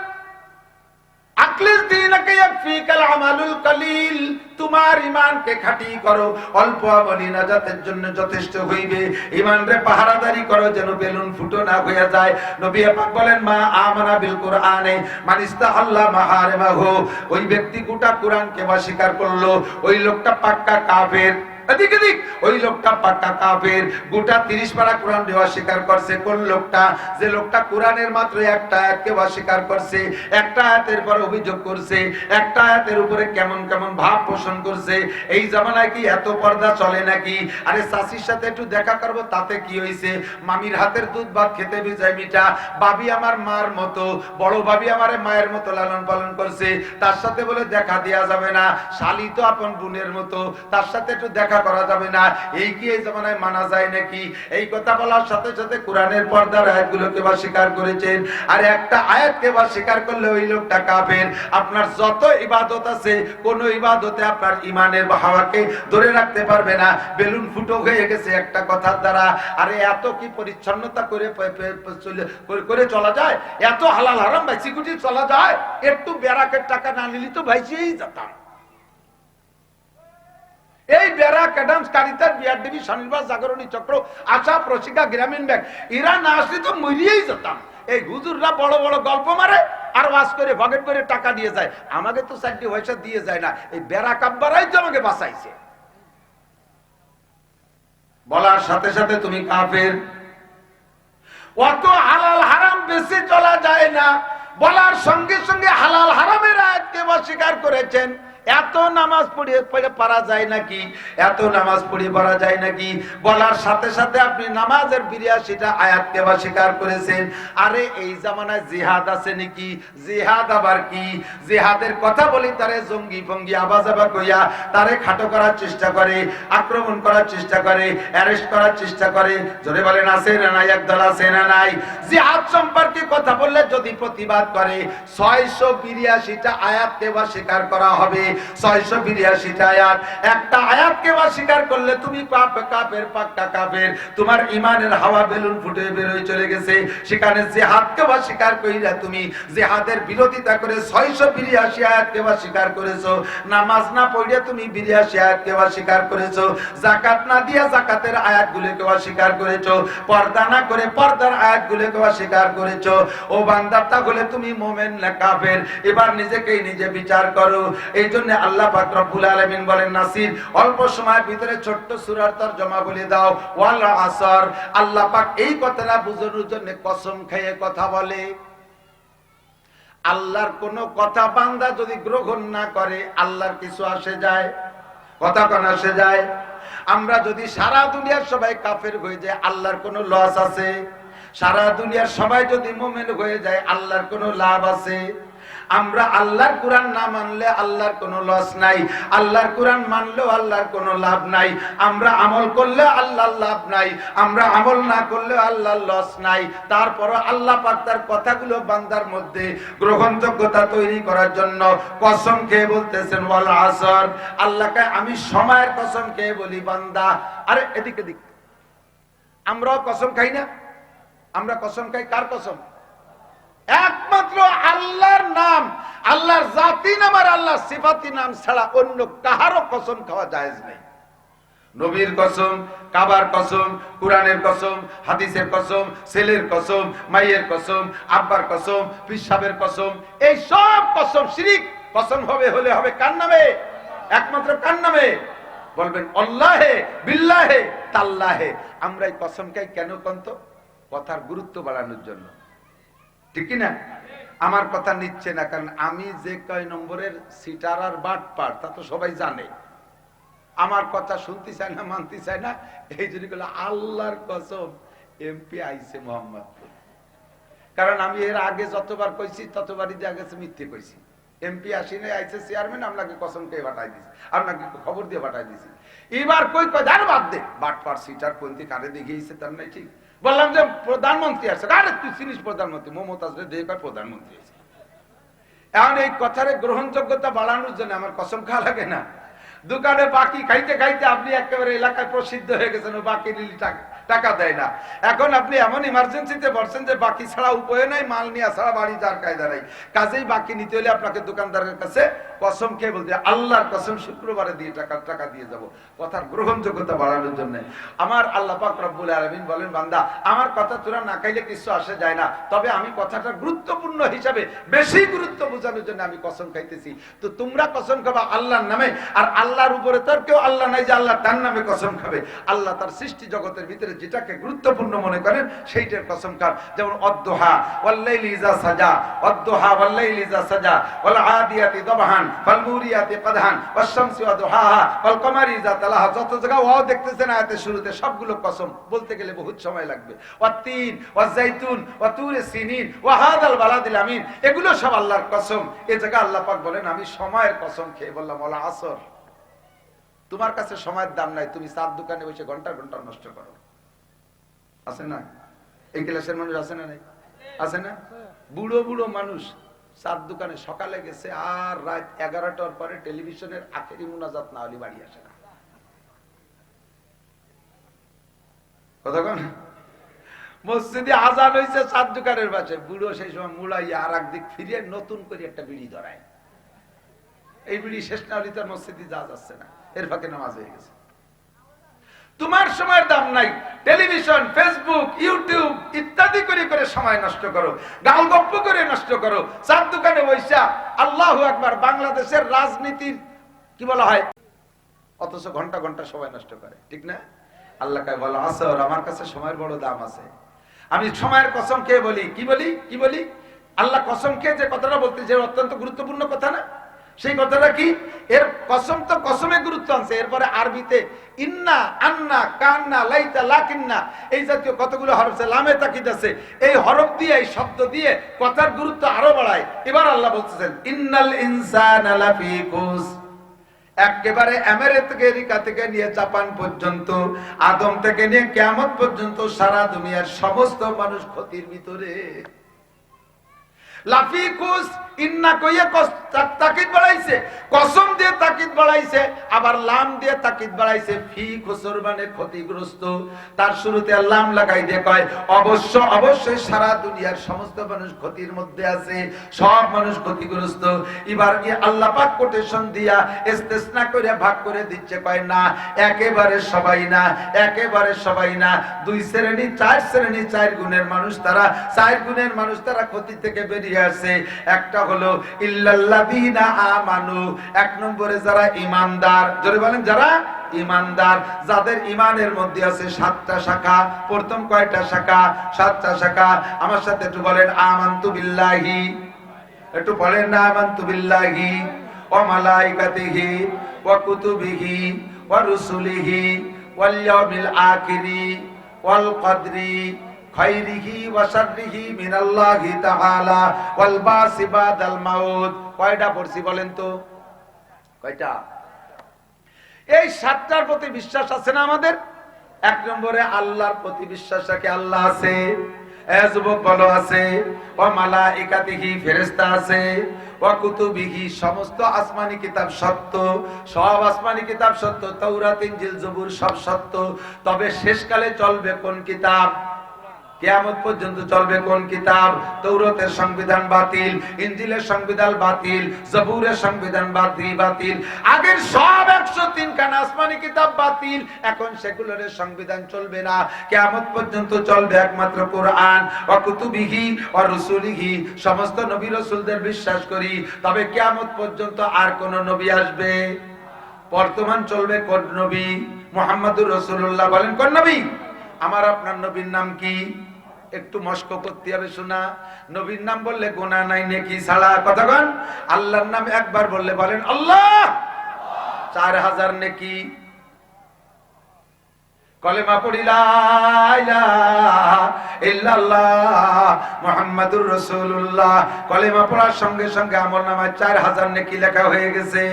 আখলিস দীনাকা ইয়াকফিকাল আমালুল কলিল, তোমার ঈমানকে খাঁটি করো, অল্প আমলি নাজাতের জন্য যথেষ্ট হইবে। ঈমানরে পাহারাদারি করো যেন বেলুন ফুটো না হয়ে যায়। নবী পাক বলেন মা আমানা বিল কুরআনে মান ইস্তাহাল্লা মাহারিমাহু, ওই ব্যক্তি গোটা কোরআনকে অস্বীকার করলো, ওই লোকটা পাক্কা কাফের। এদিকে দিক ওই লোকটা পাক্কা কাফের। গোটা 30 পারা কোরআন অস্বীকার করছে। কোন লোকটা? যে লোকটা কোরআনের মাত্র একটা আয়াতকে অস্বীকার করছে, একটা আয়াতের পর অভিযোগ করছে, একটা আয়াতের উপরে কেমন কেমন ভাব পোষণ করছে। এই জামানায় কি এত পর্দা চলে নাকি? আরে চাচির সাথে একটু দেখা করবো তাতে কি হয়েছে? মামির হাতের দুধ ভাত খেতে বিজয় মিঠা। বাবি আমার মার মতো, বড় ভাবি আমার মায়ের মতো লালন পালন করছে, তার সাথে বলে দেখা দেওয়া যাবে না। শালি তো আপন বোনের মতো, তার সাথে একটু দেখা করা যাবে না। এই কি এই জামানায় মানা যায় নাকি? এই কথা বলার সাথে সাথে কোরআনের পর্দার আয়াতগুলোকে অস্বীকার করেছেন। আর একটা আয়াতকে অস্বীকার করলে ওই লোকটা কাফের। আপনার যত ইবাদত আছে, কোন ইবাদতে আপনার ঈমানের হাওয়াকে ধরে রাখতে পারবে না। বেলুন ফুটো হয়ে গেছে একটা কথার দ্বারা। আরে এত কি পরিচ্ছন্নতা করে চলা যায়? এত হালাল হারাম ভাইসি গুটি চলা যায়? একটু বেরাকের টাকা না নিলি তো ভাইসিই যেতাম। এই ব্যারাক অ্যাডামস কারিতার বিআরডিবি স্বনির্বাস জাগরণী চক্র আশা প্রশিকা গ্রামীণ ব্যাংক এরা না আসলে তো মরিয়েই যেতাম। এই হুজুররা বড় বড় গল্প মারে আর ওয়াজ করে পকেট করে টাকা দিয়ে যায়। আমাকে তো 4টি পয়সা দিয়ে যায় না। এই ব্যারাক আব্বারাই তো আমাকে বাঁচাইছে। বলার সাথে সাথে তুমি কাফের। অত হালাল হারাম বেশি চলা যায় না। বলার সঙ্গে সঙ্গে হালাল হারামের আয়াতকে অস্বীকার করেছেন। এত নামাজ পড়িয়ে পারা যায় নাকি? এত নামাজ পড়িয়ে পারা যায় নাকি? বলার সাথে সাথে আপনি নামাজের 82টা আয়াতকে অস্বীকার করেছেন। আরে এই জামানায় জিহাদ আছে নাকি? জিহাদ আবার কি? জিহাদের কথা বলি তারে জঙ্গি ফঙ্গি আবাজাবা কইয়া তারে খাটো করার চেষ্টা করে, আক্রমণ করার চেষ্টা করে, অ্যারেস্ট করার চেষ্টা করে। জোরে বলেন আছে না নাই? একদল আছে না নাই? জিহাদ সম্পর্কে কথা বললে যদি প্রতিবাদ করে 682টা আয়াতকে অস্বীকার করা হবে। 682টা আয়াত। একটা আয়াতকে অস্বীকার করলে তুমি কাফের, পাক্কা কাফের। তোমার ঈমানের হাওয়া বেলুন ফুটে বের হয়ে চলে গেছে। সেখানে জিহাদকে অস্বীকার কইরা তুমি জিহাদের বিরোধিতা করে 682 আয়াতকে অস্বীকার করেছো। নামাজ না পড়িয়া তুমি 82 আয়াতকে অস্বীকার করেছো। যাকাত না দিয়া যাকাতের আয়াতগুলোকে অস্বীকার করেছো। পর্দা না করে পর্দার আয়াতগুলোকে অস্বীকার করেছো। ও বান্দা, তাহলে তুমি মুমিন না কাফের? এবার নিজেকেই নিজে বিচার করো। এই জন্য আল্লাহ পাক রব্বুল আলামিন বলেন, নাসির অল্প সময়ের ভিতরে ছোট্ট সূরার তরজমা বলে দাও। ওয়াল আসর। আল্লাহ পাক এই কথাটা বুঝানোর জন্য কসম খেয়ে কথা বলে। আল্লাহর কোন কথা বান্দা যদি গ্রহণ না করে আল্লাহর কিছু আসে যায়? কথা কোন আসে যায়? আমরা যদি সারা দুনিয়ার সবাই কাফের হয়ে যায় আল্লাহর কোনো লস আছে? সারা দুনিয়ার সবাই যদি মুমিন হয়ে যায় আল্লাহর কোনো লাভ আছে? আমরা আল্লাহর কোরআন না মানলে আল্লাহর কোনো লস নাই, আল্লাহর কোরআন মানলেও আল্লাহর কোনো লাভ নাই। আমরা আমল করলে আল্লাহর লাভ নাই, আমরা আমল না করলে আল্লাহর লস নাই। তারপর আল্লাহ পাক তার কথাগুলো বান্দার মধ্যে গ্রহণযোগ্যতা তৈরি করার জন্য কসম খেয়ে বলতেছেন ওয়াল আসর। আল্লাহকে আমি সময়ের কসম খেয়ে বলি বান্দা। আরে এদিকে দিক আমরাও কসম খাই না? আমরা কসম খাই কার কসম? একমাত্র আল্লাহর নাম, আল্লাহর জাতি নাম আর আল্লাহর সিফাতি নাম ছাড়া অন্য কাহারও কসম খাওয়া জায়েজ নেই। নবীর কসম, কাবার কসম, কুরআনের কসম, হাদিসের কসম, ছেলের কসম, মায়ের কসম, আব্বার কসম, পিসাবের কসম, এই সব কসম শিরিক। কসম হলে হবে কার নামে? একমাত্র কার নামে? বলবেন আল্লাহে, বিল্লাহে, তাল্লাহে। আমরা এই কসম খাই কেন কন্ত? কথার গুরুত্ব বাড়ানোর জন্য, ঠিক না? আমার কথা নিচ্ছে না, কারণ আমি যে কয় নম্বরের সিটার আর বাটপার তা তো সবাই জানে। আমার কথা শুনতে চায় না, মানতে চায় না। এই জন্য আল্লাহর কসম এমপি আইছে মোহাম্মদপুর। কারণ আমি এর আগে যতবার কইছি ততবারই দেখা গেছে মিথ্যে কইছি। এমপি আসিনি, আইছে চেয়ারম্যান, আপনাকে কসম খেয়ে পাঠাই দিছি, আপনাকে খবর দিয়ে পাঠাই দিছি। এবার কই কয় ধার বাদ দে, বাটপার সিটার পন্থী কারে দেখিয়েছে তার নাই ঠিক। বললাম যে প্রধানমন্ত্রী আসছে, আরে তুই চিনিস প্রধানমন্ত্রী? মমতাজ দেখে প্রধানমন্ত্রী আছে। এখন এই কথার গ্রহণযোগ্যতা বাড়ানোর জন্য আমার কসম খাওয়া লাগে না। দোকানে বাকি খাইতে খাইতে আপনি একেবারে এলাকায় প্রসিদ্ধ হয়ে গেছেন, ও বাকি নিলি টাকা দেয় না। এখন আপনি এমন ইমার্জেন্সিতে পড়ছেন যে বাকি ছাড়া উপায় নাই, মাল নিয়ে ছাড়া বাড়ি যার কায়দা নাই, কাজেই বাকি নিতে হলে আপনাকে দোকানদারের কাছে কসম খেয়ে বলতে, আল্লাহর কসম শুক্রবারে দিয়ে টাকা দিয়ে যাব, কথার গ্রহণযোগ্যতা বাড়ানোর জন্য। আমার আল্লাহ পাক রব্বুল আলামিন বলেন, বান্দা আমার কথা তোরা না খাইলে কিছু আসে যায় না, তবে আমি কথাটা গুরুত্বপূর্ণ হিসাবে বেশি গুরুত্ব বোঝানোর জন্য আমি কসম খাইতেছি। তো তোমরা কসম খাবা আল্লাহর নামে, আর আল্লাহর উপরে তোর কেউ আল্লাহ নাই যে আল্লাহ তার নামে কসম খাবে। আল্লাহ তার সৃষ্টি জগতের ভিতরে যেটাকে গুরুত্বপূর্ণ মনে করেন সেইটার কসম খান। যেমন অদ্দোহা ওয়াল্লাইলি ইযা সাজা, অদ্দোহা ওয়াল্লাইলি ইযা সাজা, ওয়াল আদিয়াতি দবহান, ফাল মুরিয়াতি কদহান, ওয়াশ শামসি ওয়া দুহাহা, ওয়াল কমারি ইযা তালাহা। যত জায়গা ওয়াও দেখতেছেন আয়াতের শুরুতে, সবগুলো কসম, বলতে গেলে বহুত সময় লাগবে। ওয়াত্তিন ওয়াজ জাইতুন ওয়া তুরে সিনিন ওয়া হাদাল বালাদিল আমিন, এগুলো সব আল্লাহর কসম। এই জায়গা আল্লাহ পাক বলেন আমি সময়ের কসম খেয়ে বললাম ওয়াল আসর। তোমার কাছে সময়ের দাম নাই, তুমি চার দোকানে বসে ঘন্টা ঘন্টা নষ্ট করো। আছে না এই ক্লাসের মানুষ? আছে না নাই? আছে না? বুড়ো বুড়ো মানুষ চার দোকানে সকালে গেছে আর রাত 11টার পরে টেলিভিশনের আখেরি মুনাজাত না হলে বাড়ি আসে না। কতক্ষণ মসজিদে আজান হয়েছে, চার দোকানের পাশে বুড়ো সেই সময় মুড়াইয়া আর একদিক ফিরিয়ে নতুন করে একটা বিড়ি ধরায়। এই বিড়ি শেষ না হলে তার মসজিদে যাওয়া যাচ্ছে না, এর ফাঁকে নামাজ হয়ে গেছে। তোমার সময়ের দাম নাই, টেলিভিশন, ফেসবুক, ইউটিউব ইত্যাদি করে করে সময় নষ্ট করো, গাল গপ্প করে নষ্ট করো, চার দোকানে বৈশা আল্লাহু আকবার বাংলাদেশের রাজনীতির কি বলা হয়, অথচ ঘন্টা ঘন্টা সময় নষ্ট করে। ঠিক না? আল্লাহ কয় বলো আসর, আমার কাছে সময়ের বড় দাম আছে। আমি সময়ের কসম খেয়ে বলি, কি বলি আল্লাহ কসম খেয়ে যে কথাটা বলতে, যে অত্যন্ত গুরুত্বপূর্ণ কথা না, সেই কথাটা কি? এর কসম তো কসমে গুরুত্ব আনছে, এরপরে আরবিতে ইন্না, আন্না, কান্না, লাইতা, লাকিন্না এই জাতীয় কতগুলো হরফ আছে, লামে তাকিদ আছে। এই হরফ দিয়ে, এই শব্দ দিয়ে কথার গুরুত্ব আরো বাড়ায়। এবার আল্লাহ বলতেছেন ইন্নাল ইনসানা লাফি খুস, একেবারে আমেরিকা থেকে নিয়ে জাপান পর্যন্ত, আদম থেকে নিয়ে কিয়ামত পর্যন্ত সারা দুনিয়ার সমস্ত মানুষ ক্ষতির ভিতরে। লাফিকুস ইন্না কইয়া তাকিদ বাড়াইছে, কসম দিয়ে তাকিদ বাড়াইছে, আবার লাম দিয়ে তাকিদ বাড়াইছে। ফি খুসর মানে ক্ষতিগ্রস্ত, তার শুরুতে লাম লাগাই দিয়ে কয় অবশ্যই সারা দুনিয়ার সমস্ত মানুষ ক্ষতির মধ্যে আছে, সব মানুষ ক্ষতিগ্রস্ত। এবার কি আল্লাহ পাক কোটেশন দিয়া ইস্তেসনা করে ভাগ করে দিচ্ছে, কয় না একেবারে সবাই না, একেবারে সবাই না, দুই শ্রেণী, চার শ্রেণী, চার গুণের মানুষ তারা, চার গুণের মানুষ তারা ক্ষতি থেকে বেরিয়ে আসে। একটা হলো ইল্লাল্লাযীনা আমানু, এক নম্বরে যারা ঈমানদার, জোরে বলেন যারা ঈমানদার, যাদের ঈমানের মধ্যে আছে 7টা শাখা। প্রথম কয়টা শাখা? 7টা শাখা। আমার সাথে একটু বলেন আমানতু বিল্লাহি, একটু বলেন না আমানতু বিল্লাহি ওয়া মালাইকাতিহি ওয়া কুতুবিহি ওয়া রুসুলিহি ওয়াল ইয়াউমিল আখিরি ওয়াল কদরি খাইরিহি ওয়া শাররিহি মিনাল্লাহি তাআলা ওয়াল বাসি বাদাল মাউত। কয়টা পড়ছি বলেন তো? কয়টা? এই 7টার প্রতি বিশ্বাস আছে না আমাদের? এক নম্বরে আল্লাহর প্রতি বিশ্বাস রাখে, আল্লাহ আছে, যুবক বলো আছে, ওয়া মালাইকাতিহি ফেরেশতা আছে, ওয়া কুতুবিহি সমস্ত আসমানি কিতাব সত্য, সব আসমানি কিতাব সত্য, তাওরাত ইনজিল জবুর সব সত্য। তবে শেষকালে চলবে কোন কিতাব? কিয়ামত পর্যন্ত চলবে কোন কিতাব? তাওরাতের সংবিধান বাতিল, ইনজিলের সংবিধান বাতিল, জবুরের সংবিধান বাতিল। আগের সব 103 খানা আসমানি কিতাব বাতিল, এখন সেগুলোর সংবিধান চলবে না। কিয়ামত পর্যন্ত চলবে একমাত্র কোরআন। ওয়া কুতুবিহি ওয়া রুসুলিহি, সমস্ত নবী রাসূলদের বিশ্বাস করি, তবে কিয়ামত পর্যন্ত আর কোন নবী আসবে? বর্তমান চলবে কোন নবী? মুহাম্মদুর রাসূলুল্লাহ। বলেন কোন নবী? আমার আপনার নবীর নাম কি? একটু মস্ক করতে হবে শোনা। নবীর নাম বললে গুনাহ নাই নেকি ছাড়া। কতক্ষণ? আল্লাহর নাম একবার বললে বলেন আল্লাহ, 4000 নেকি। কলেমা পড়ি লা ইলাহা ইল্লাল্লাহ মুহাম্মাদুর রাসূলুল্লাহ, কলেমা পড়ার সঙ্গে সঙ্গে আমলনামায় 4000 নেকি লেখা হয়ে গেছে।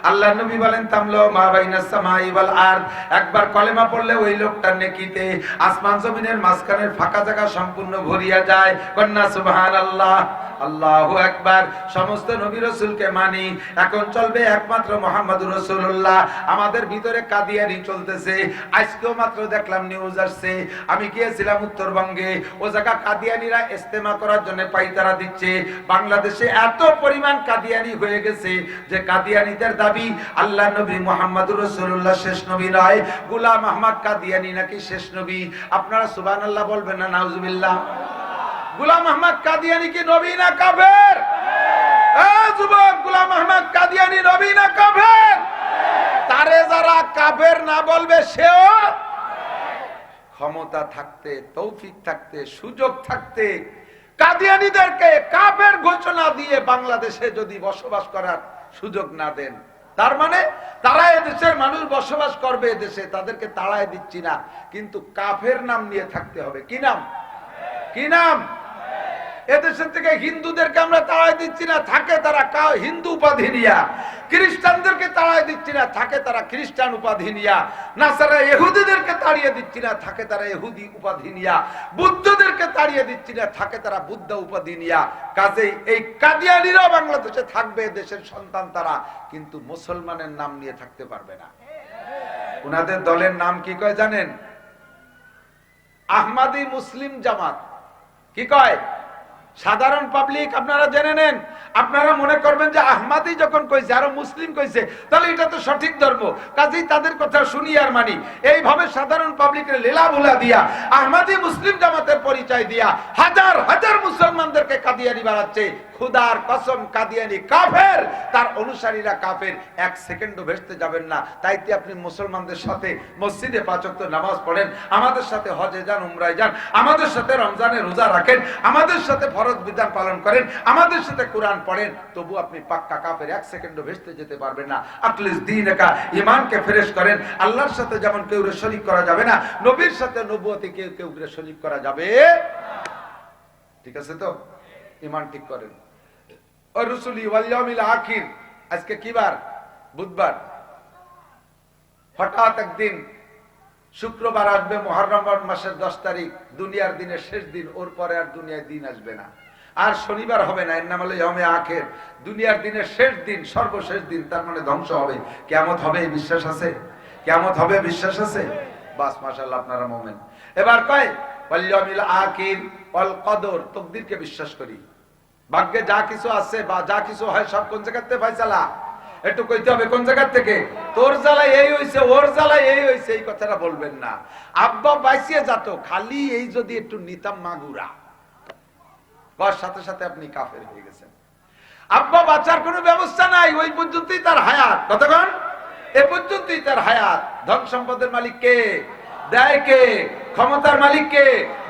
আল্লাহ নবী বলেন তামলো মা বাইনাস সামাই ওয়াল আরদ, একবার কলেমা পড়লে ওই লোকটার নেকিতে আসমান জমিনের মাঝখানের ফাঁকা জায়গা সম্পূর্ণ ভরিয়া যায়। কন্না সুবহানাল্লাহ। আল্লাহু আকবার। সমস্ত নবী রাসূলকে মানি, এখন চলবে একমাত্র মুহাম্মদুর রাসূলুল্লাহ। আমাদের ভিতরে কাদিয়ানি চলতেছে। আজকেও মাত্র দেখলাম নিউজ আসছে, আমি গিয়েছিলাম উত্তরবঙ্গে, ও জায়গা কাদিয়ানিরা ইস্তেমা করার জন্য পাইতারা দিচ্ছে। বাংলাদেশে এত পরিমাণ কাদিয়ানি হয়ে গেছে যে কাদিয়ানিদের দাবি আল্লাহ নবী মুহাম্মদুর রাসূলুল্লাহ শেষ নবী নয়, গোলাম আহমদ কাদিয়ানি নাকি শেষ নবী। আপনারা সুবহানাল্লাহ বলবেন না নাউজুবিল্লাহ? গোলাম আহমদ কাদিয়ানি কি নবী না কাফের? যুবক, গোলাম আহমদ কাদিয়ানি নবী না কাফের? তারে যারা কাফের না বলবে সেও ক্ষমতা থাকতে, তৌফিক থাকতে, সুযোগ থাকতে কাদিয়ানীদেরকে কাফের ঘোষণা দিয়ে বাংলাদেশে যদি বসবাস করার সুযোগ না দেন, তার মানে তারা এদেশের মানুষ বসবাস করবে এদেশে, তাদেরকে তাড়ায় দিচ্ছি না, কিন্তু কাফের নাম নিয়ে থাকতে হবে। কি নাম? কি নাম? এদেশের থেকে হিন্দুদেরকে আমরা তাড়ায় দিচ্ছি না, থাকে তারা হিন্দু উপাধি নিয়া। খ্রিস্টানদেরকে তাড়ায় দিচ্ছি না, থাকে তারা খ্রিস্টান উপাধি নিয়া। নাসারা ইহুদিদেরকে তাড়িয়ে দিচ্ছি না, থাকে তারা ইহুদি উপাধি নিয়া। বুদ্ধদেরকে তাড়িয়ে দিচ্ছি না, থাকে তারা বুদ্ধ উপাধি নিয়া। কাজেই এই কাদিয়ানীরাও বাংলাদেশে থাকবে, দেশের সন্তান তারা, কিন্তু মুসলমানের নাম নিয়ে থাকতে পারবে না। উনাদের দলের নাম কি কয় জানেন? আহমাদি মুসলিম জামাত। কি কয়? সাধারণ পাবলিক আপনারা জেনে নেন। আপনারা মনে করবেন যে আহমাদি যখন কইছে আরো মুসলিম কইছে, তাহলে এটা তো সঠিক ধর্ম, কাজেই তাদের কথা শুনি আর মানি। এইভাবে সাধারণ পাবলিকের লীলা ভুলা দিয়া আহমাদি মুসলিম জামাতের পরিচয় দিয়া হাজার হাজার মুসলমানদেরকে কাদিয়ানি বানাচ্ছে। খুদার কসম, কাদিয়ানি কাফের, তার অনুসারীরা কাফের। এক সেকেন্ডও ভেস্তে যাবেন না। তাইতে আপনি মুসলমানদের সাথে মসজিদে 5 ওয়াক্ত নামাজ পড়েন, আমাদের সাথে হজে যান, উমরায় যান, আমাদের সাথে রমজানে রোজা রাখেন, আমাদের সাথে ফরজ বিধান পালন করেন, আমাদের সাথে কোরআন পড়েন, তবু আপনি পাক্কা কাফের। এক সেকেন্ডও ভেস্তে যেতে পারবেন না। আটলিস্ট দ্বীনকা, ঈমানকে ফ্রেশ করেন। আল্লাহর সাথে যেমন কেউ শরীক করা যাবে না, নবীর সাথে নবুয়তে কেউ শরীক করা যাবে। ঠিক আছে তো? ঈমান ঠিক করেন। আজকে কি বার? বুধবার। হঠাৎ একদিন শুক্রবার আসবে, মুহররম মাসের 10 তারিখ, দুনিয়ার দিনের শেষ দিন। ওর পরে আর দুনিয়ার দিন আসবে না, আর শনিবার হবে না। এর নাম হলো ইয়মে আখির, দুনিয়ার দিনের শেষ দিন, সর্বশেষ দিন। তার মানে ধ্বংস হবে, কিয়ামত হবে। বিশ্বাস আছে? কিয়ামত হবে, বিশ্বাস আছে? বাস, মাশাআল্লাহ, আপনারা মুমিন। এবার কয় ওয়াল ইয়মিল আখির ওয়াল কদর, তকদিরকে বিশ্বাস করি। ভাগ্যে যা কিছু আছে বা যা কিছু হয় সব কোন জায়গা থেকে ফয়সালা? একটু কইতে হবে কোন জায়গা থেকে। তোর জ্বালায় এই হইছে, ওর জ্বালায় এই হইছে, এই কথাটা বলবেন না। আব্বা বাইসিয়ে যাতো, খালি এই যদি একটু নিতাম মাগুরা, বস সাথে সাথে আপনি কাফের হয়ে গেছেন। আব্বা বাঁচার কোনো ব্যবস্থা নাই, ওই পর্যন্তই তার হায়াত। কতক্ষণ? এ পর্যন্তই তার হায়াত। ধন সম্পদের মালিক কে? দেয় কে? ক্ষমতার মালিক কে?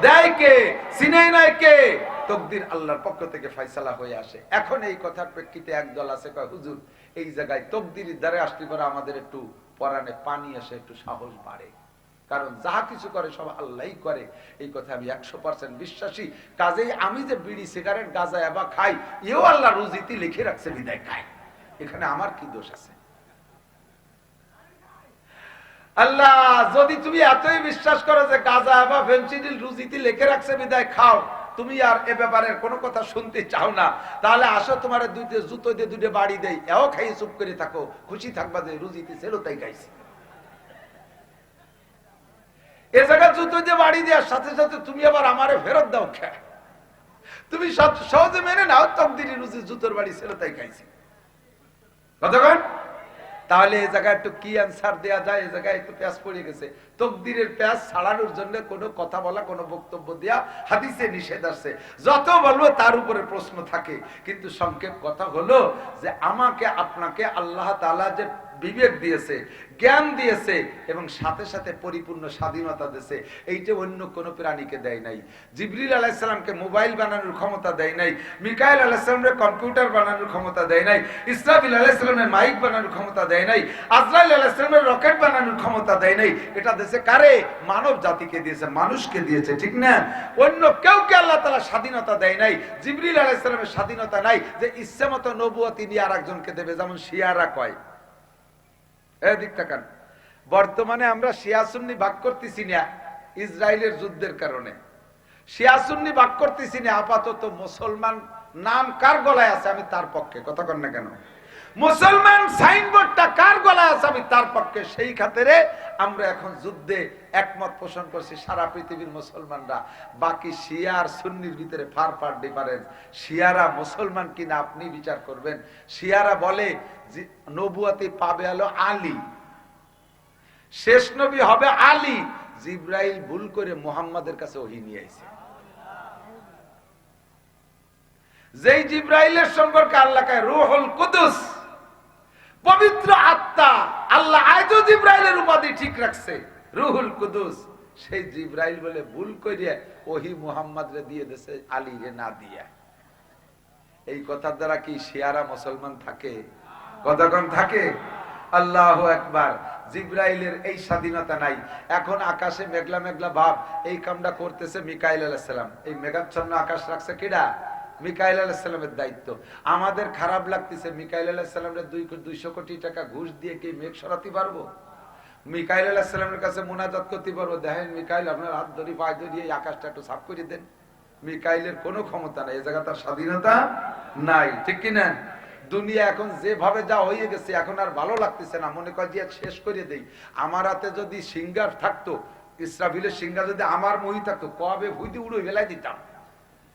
দেয় কে? সিনেই নাই কে? তকদির আল্লাহর পক্ষ থেকে ফয়সালা হয়ে আসে। এখন এই কথার প্রেক্ষিতে একদল আছে কয়, হুজুর এই জায়গায় তকদিরের দ্বারা আসতে পারে, আমাদের একটু পরাণে পানি আসে, একটু সাহস বাড়ে, কারণ যাহা কিছু করে সব আল্লাহই করে। এই কথা আমি 100% বিশ্বাসী। কাজেই আমি যে বিড়ি সিগারেট গাঁজা এবা খাই, এও আল্লাহ রুজিতে লিখে রাখছে বিদায় খাই, এখানে আমার কি দোষ আছে? আল্লাহ যদি তুমি এতই বিশ্বাস করো যে গাঁজা এবা ফেনসিডিল রুজিতে লিখে রাখছে বিদায় খাও, তুমি আর এ ব্যাপারে কোনো কথা শুনতে চাও না, তাহলে আসো তোমার দুইটা জুতো দিয়ে 2টা বাড়ি দেই, এও খাই চুপ করে থাকো, খুশি থাকবা যে রুজিতে ছিল তাই খাইছি। এ জায়গা জুতো দিয়ে বাড়ি দেওয়ার সাথে সাথে তুমি আবার আমারে ফেরত দাও খা, তুমি সহজে মেনে নাও তকদিরি রুজি জুতোর বাড়ি ছিল তাই খাইছি। কতক্ষণ? তাহলে এই জায়গায় একটু কি অ্যান্সার দেয়া যায়? এই জায়গায় একটু প্যাঁচ পড়ে গেছে। তকদিরের প্যাঁচ ছাড়ানোর জন্য কোনো কথা বলা, কোনো বক্তব্য দেয়া হাদিসে নিষেধ আছে। যত বলবো তার উপরে প্রশ্ন থাকে, কিন্তু সংক্ষেপ কথা হলো যে আমাকে আপনাকে আল্লাহ তাআলা যে বিবেক দিয়েছে, জ্ঞান দিয়েছে এবং সাথে সাথে পরিপূর্ণ স্বাধীনতা দিয়েছে, এইটা অন্য কোনো প্রাণীকে দেয় নাই। জিবরিল আলাইহিস সালামকে মোবাইল বানানোর ক্ষমতা দেয় নাই, মিকাইল আলাইহিস সালামের কম্পিউটার বানানোর ক্ষমতা দেয় নাই, ইসরাফিল আলাইহিস সালামের মাইক বানানোর ক্ষমতা দেয় নাই, আজরাইল আলাইহিস সালামের রকেট বানানোর ক্ষমতা দেয় নাই। এটা দিয়েছে কারে? মানব জাতিকে দিয়েছে, মানুষকে দিয়েছে, ঠিক না? অন্য কেউকে আল্লাহ তাআলা স্বাধীনতা দেয় নাই। জিবরিল আলাইহিস সালামের স্বাধীনতা নাই যে ইচ্ছে মতো নবুয়ত নিয়ে আরেকজনকে দেবে, যেমন শিয়ারা কয়। এদিক তাকান, বর্তমানে আমরা শিয়া সুন্নি ভাগ করতেছি না ইসরায়েলের যুদ্ধের কারণে, শিয়া সুন্নি ভাগ করতেছি না আপাতত মুসলমান নাম কার গলায় আছে আমি তার পক্ষে, কথা কন না কেন? মুসলমান সাইনবোর্ডটা কার গলায় আছে আমি তার পক্ষে। সেই খাতিরে আমরা এখন যুদ্ধে একমত পোষণ করছি সারা পৃথিবীর মুসলমানরা। বাকি শিয়া আর সুন্নির ভিতরে ফার ফার ডিফারেন্স। শিয়ারা মুসলমান কিনা আপনি বিচার করবেন। শিয়ারা বলে যে নবুয়তি পাবে হলো আলী, শেষ নবী হবে আলী। জিব্রাইল ভুল করে মুহাম্মাদের কাছে ওহী নিয়ে আইছে। যেই জিব্রাইলের সম্পর্কে আল্লাহ কয় রূহুল কুদুস, পবিত্র আত্মা, আল্লাহ আজও জিব্রাইলের উপাধি ঠিক রাখছে রূহুল কুদুস। সেই জিব্রাইল বলে ভুল করে ওহী মুহাম্মদ রে দিয়ে দেশে, আলী রে না দিয়া। এই কথার দ্বারা কি শিয়ারা মুসলমান থাকে? কতক্ষণ থাকে? আল্লাহু আকবার। জিব্রাইলের এই স্বাধীনতা নাই। এখন আকাশে মেঘলা মেঘলা ভাব, এই কামটা করতেছে মিকাইল আলাইহিস সালাম। এই মেঘাচ্ছন্ন আকাশ রাখছে কিডা? মিকাইল আলাইহিস সালামের দায়িত্ব। আমাদের খারাপ লাগতেছে মিকাইল আলাইহিস সালামের 200 কোটি টাকা ঘুষ দিয়ে কি মেঘ সরাতে পারবো? মিকাইল আলাইহিস সালামের কাছে মুনাজাত করতে পারবো, দেখেন মিকাইল আপনার হাত ধরি পায়ে ধরি এই আকাশটা একটু সাফ করে দেন? মিকাইলের কোনো ক্ষমতা নাই, এই জায়গা তার স্বাধীনতা নাই, ঠিক কিনা? দুনিয়া এখন যেভাবে যা হয়ে গেছে এখন আর ভালো লাগতেছে না, মনে কর যে শেষ করে দেই। আমার হাতে যদি সিঙ্গার থাকতো, ইসরাফিলের সিঙ্গার যদি আমার মহি থাকতো, কবে ভুদি উড়ে ফেলাই দিতাম।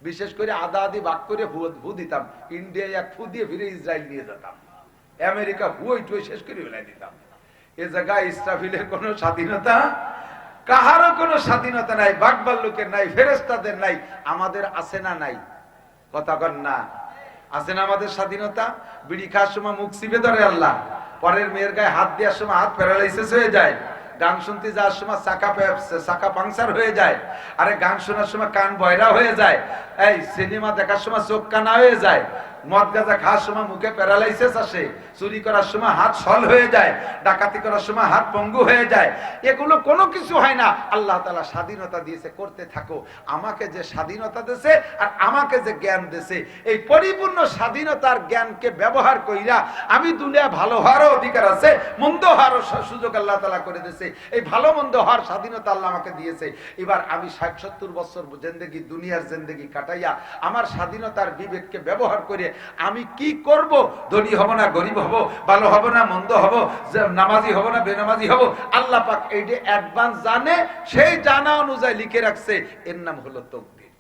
বিশেষ করে আদা আদি ভাগ করে ভু দিতাম। ইন্ডিয়ায় এক ফু দিয়ে ফিরে ইসরায়েল নিয়ে যেতাম, আমেরিকা ভুই টুয়ে শেষ করে ফেলাই দিতাম। এ জায়গায় ইসরাফিলের কোন স্বাধীনতা, কাহারও কোনো স্বাধীনতা নাই, বাকবাল্লুকের নাই, ফেরেশতাদের নাই। আমাদের আছে না নাই? কথা কন না? আছে না আমাদের স্বাধীনতা? বিড়ি খাওয়ার সময় মুখ চিপে ধরে আল্লাহ, পরের মেয়ের গায়ে হাত দেওয়ার সময় হাত প্যারালাইসিস হয়ে যায়, গান শুনতে যাওয়ার সময় চাকা পাংচার হয়ে যায়, আরে গান শোনার সময় কান বয়রা হয়ে যায়, এই সিনেমা দেখার সময় চোখ কানা হয়ে যায়, মদ গাঁজা খাওয়ার সময় মুখে প্যারালাইসিস আসে, চুরি করার সময় হাত সল হয়ে যায়, ডাকাতি করার সময় হাত পঙ্গু হয়ে যায়। এগুলো কোনো কিছু হয় না। আল্লাহ তাআলা স্বাধীনতা দিয়েছে, করতে থাকো। আমাকে যে স্বাধীনতা দিয়েছে আর আমাকে যে জ্ঞান দিয়েছে, এই পরিপূর্ণ স্বাধীনতার জ্ঞানকে ব্যবহার কইরা আমি দুনিয়া ভালো হওয়ারও অধিকার আছে, মন্দ হওয়ারও সুযোগ আল্লাহ তাআলা করে দিয়েছে। এই ভালো মন্দ হওয়ার স্বাধীনতা আল্লাহ আমাকে দিয়েছে। এবার আমি 60-70 বছর জিন্দেগি, দুনিয়ার জিন্দেগি কাটাইয়া আমার স্বাধীনতার বিবেককে ব্যবহার করে আমি কি করব? ধনী হব না গরিব হব, ভালো হব না মন্দ হব, নামাজি হব না বেনামাজি হব, আল্লাহ পাক এইটা অ্যাডভান্স জানে। সেই জানা অনুযায়ী লিখে রাখছে, এর নাম হলো তকদির।